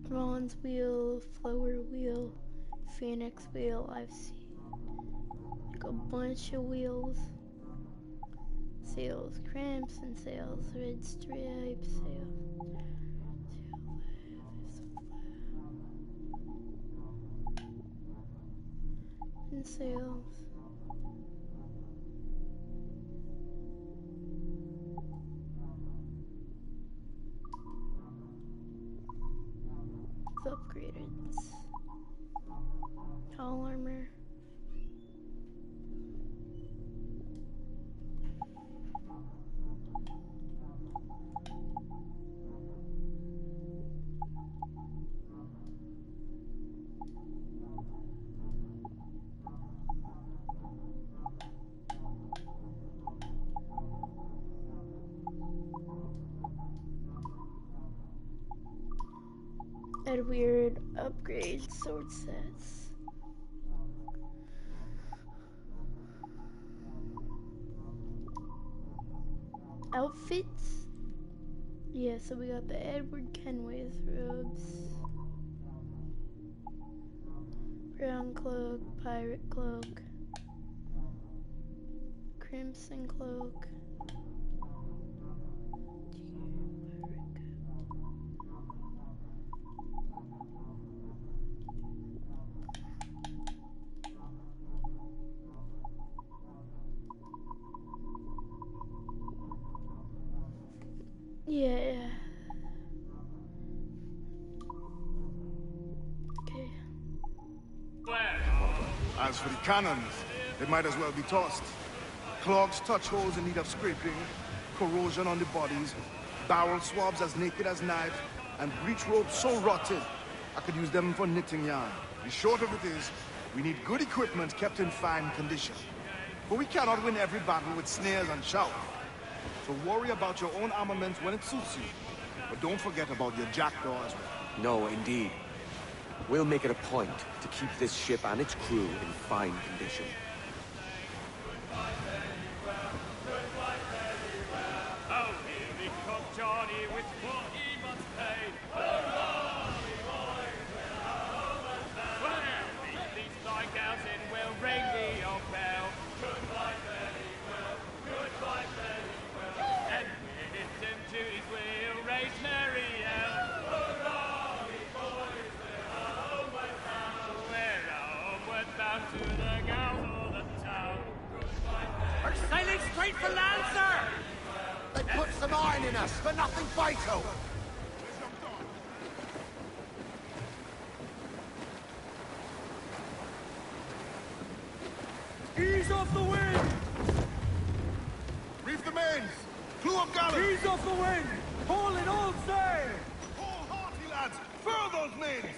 Bronze wheel, flower wheel, phoenix wheel. I've seen like a bunch of wheels. Sails, crimson sails, red stripes, sails. And sails. Upgraded. Tall armor. That weird upgrade sword sets. Outfits? Yeah, so we got the Edward Kenway's robes. Brown cloak, pirate cloak. Crimson cloak. Yeah. Okay. As for the cannons, they might as well be tossed. Clogs touch holes in need of scraping, corrosion on the bodies, barrel swabs as naked as knives, and breech ropes so rotted, I could use them for knitting yarn. The short of it is, we need good equipment kept in fine condition. But we cannot win every battle with snares and shout. So worry about your own armament when it suits you. But don't forget about your jackdaw as well. No, indeed. We'll make it a point to keep this ship and its crew in fine condition. Oh, here we come, Johnny, with what he must pay. Well, these like ours in will ring the old bell. Goodbye, very well. Goodbye, very well. And with them duties we'll raise merry hell. To the gals of the town. We're sailing straight for land, sir! They put some iron in us, but nothing vital! Ease off the wind! Reef the mains! Clew up gallant! Ease off the wind! Haul it all sail! Haul hearty, lads! Furl those mains!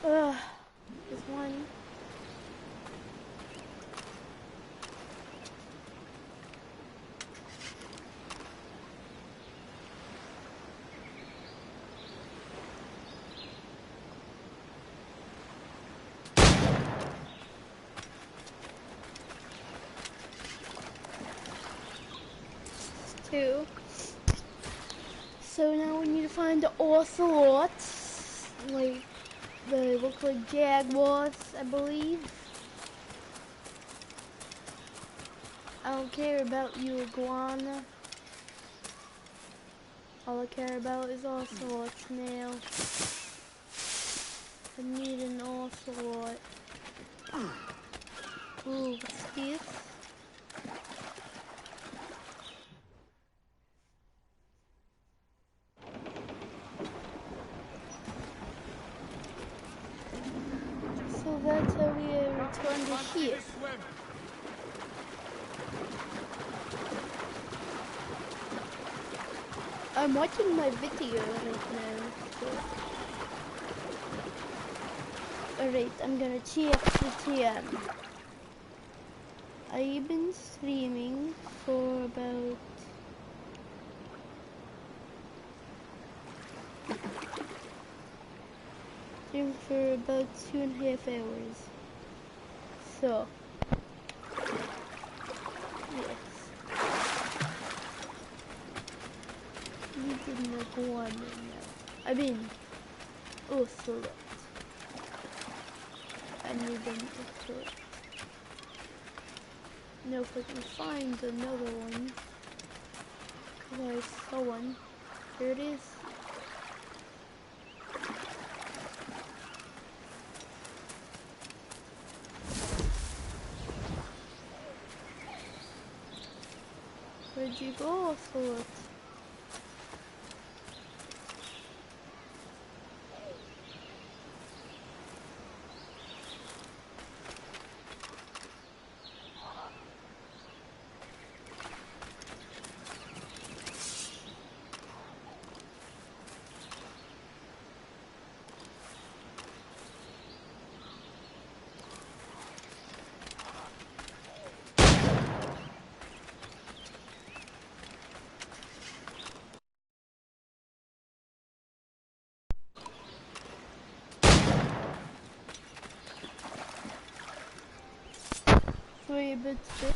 There's one. Two. So now we need to find the ocelots. Like, they look like jaguars, I believe. I don't care about you, iguana. All I care about is ocelots now. I need an ocelot. Ooh, what's this? So that's how we return the ship. I'm watching my video right now. So. Alright, I'm gonna check the time. I've been streaming for about for about 2.5 hours. So yes. We didn't go on now. I mean ocelot. I need an ocelot. Now if I can find another one. Cause I saw one. Here it is. Where'd you go, ocelot? Sorry about that.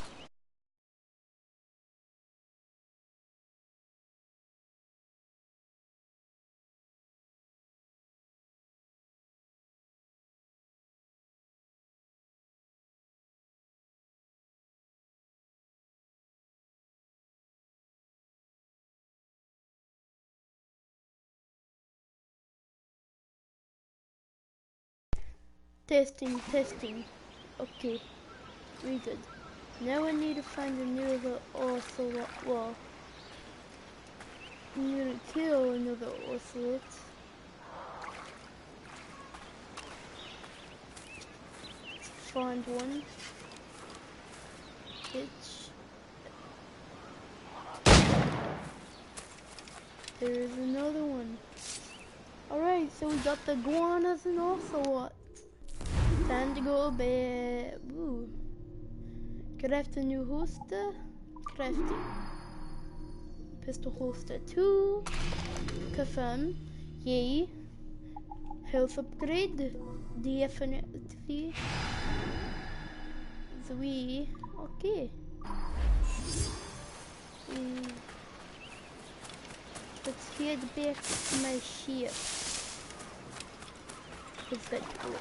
Testing, testing. Okay, we good. Now I need to find another ocelot. Well, I'm gonna kill another ocelot. Find one. Bitch. There is another one. Alright, so we got the iguanas and ocelot. Time to go bed. Ooh. Craft a new holster. Crafting. Pistol holster 2. Confirm. Yay. Health upgrade. Definitely. 3. Okay. Let's head back to my ship. Is that cool?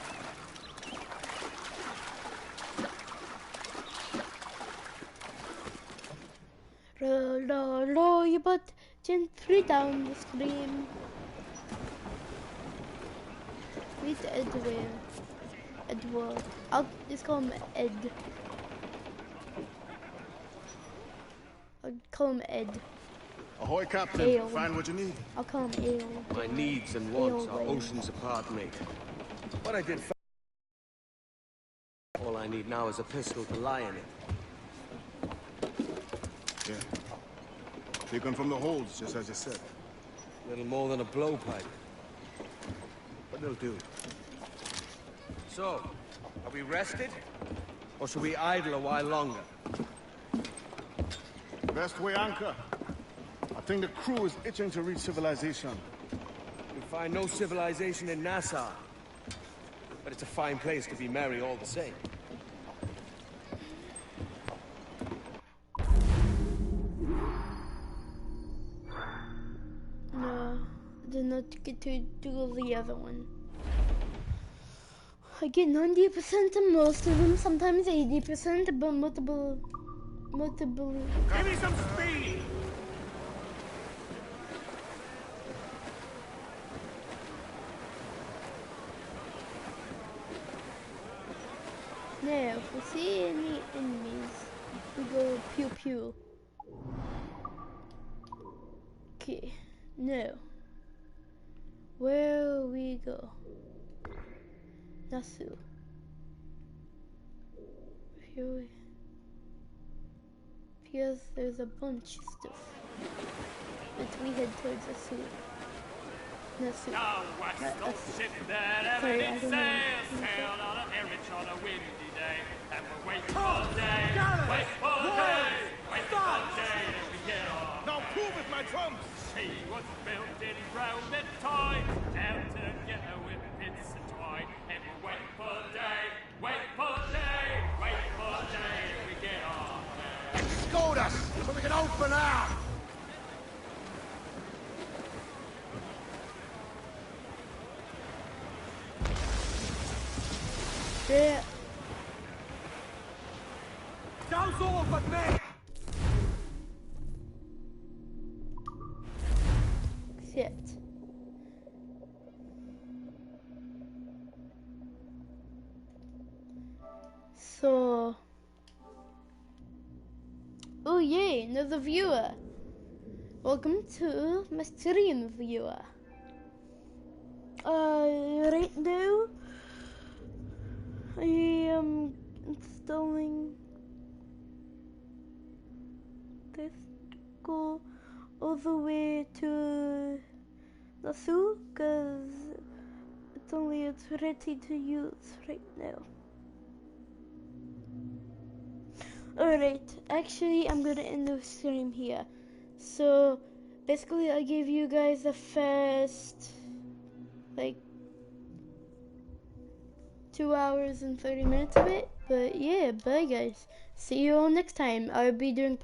Roll your butt gently down the stream. Meet Edward. Edward. I'll just call him Ed. I'll call him Ed. Ahoy, Captain. Ale. Find what you need. I'll call him Ale. My needs and wants are oceans apart, mate. What I did first. All I need now is a pistol to lie in it. Yeah. Taken from the holds, just as you said. Little more than a blowpipe. But they'll do. So, are we rested? Or should we idle a while longer? Best way anchor. I think the crew is itching to reach civilization. We find no civilization in Nassau. But it's a fine place to be merry all the same. No, I did not get to do the other one. I get 90% of most of them, sometimes 80%, but multiple. Give me some speed! Now, if we see any enemies, we go pew pew. Okay, now, where we go? Nasu. Here appears there's a bunch of stuff. But we head towards Nasu. Nasu. Ship that ever did sail, sailed on a rich on a windy day, and we're waiting for the day, wait for the day, wait for the day that we get on. Now prove it, my trumps! She was built in rounded toys, out to get her with bits of toy, and we're waiting for the day, wait for the day, wait for the day that we get on. Scold us, so we can open out! Yeah. Sounds all but me! Shit. So. Oh yay, another viewer. Welcome to my stream, viewer. Right now I am installing this to go all the way to Nasu, because it's ready to use right now. Alright, actually I'm gonna end the stream here. So basically I gave you guys the first like 2 hours and 30 minutes of it. But yeah, bye guys. See you all next time. I'll be doing part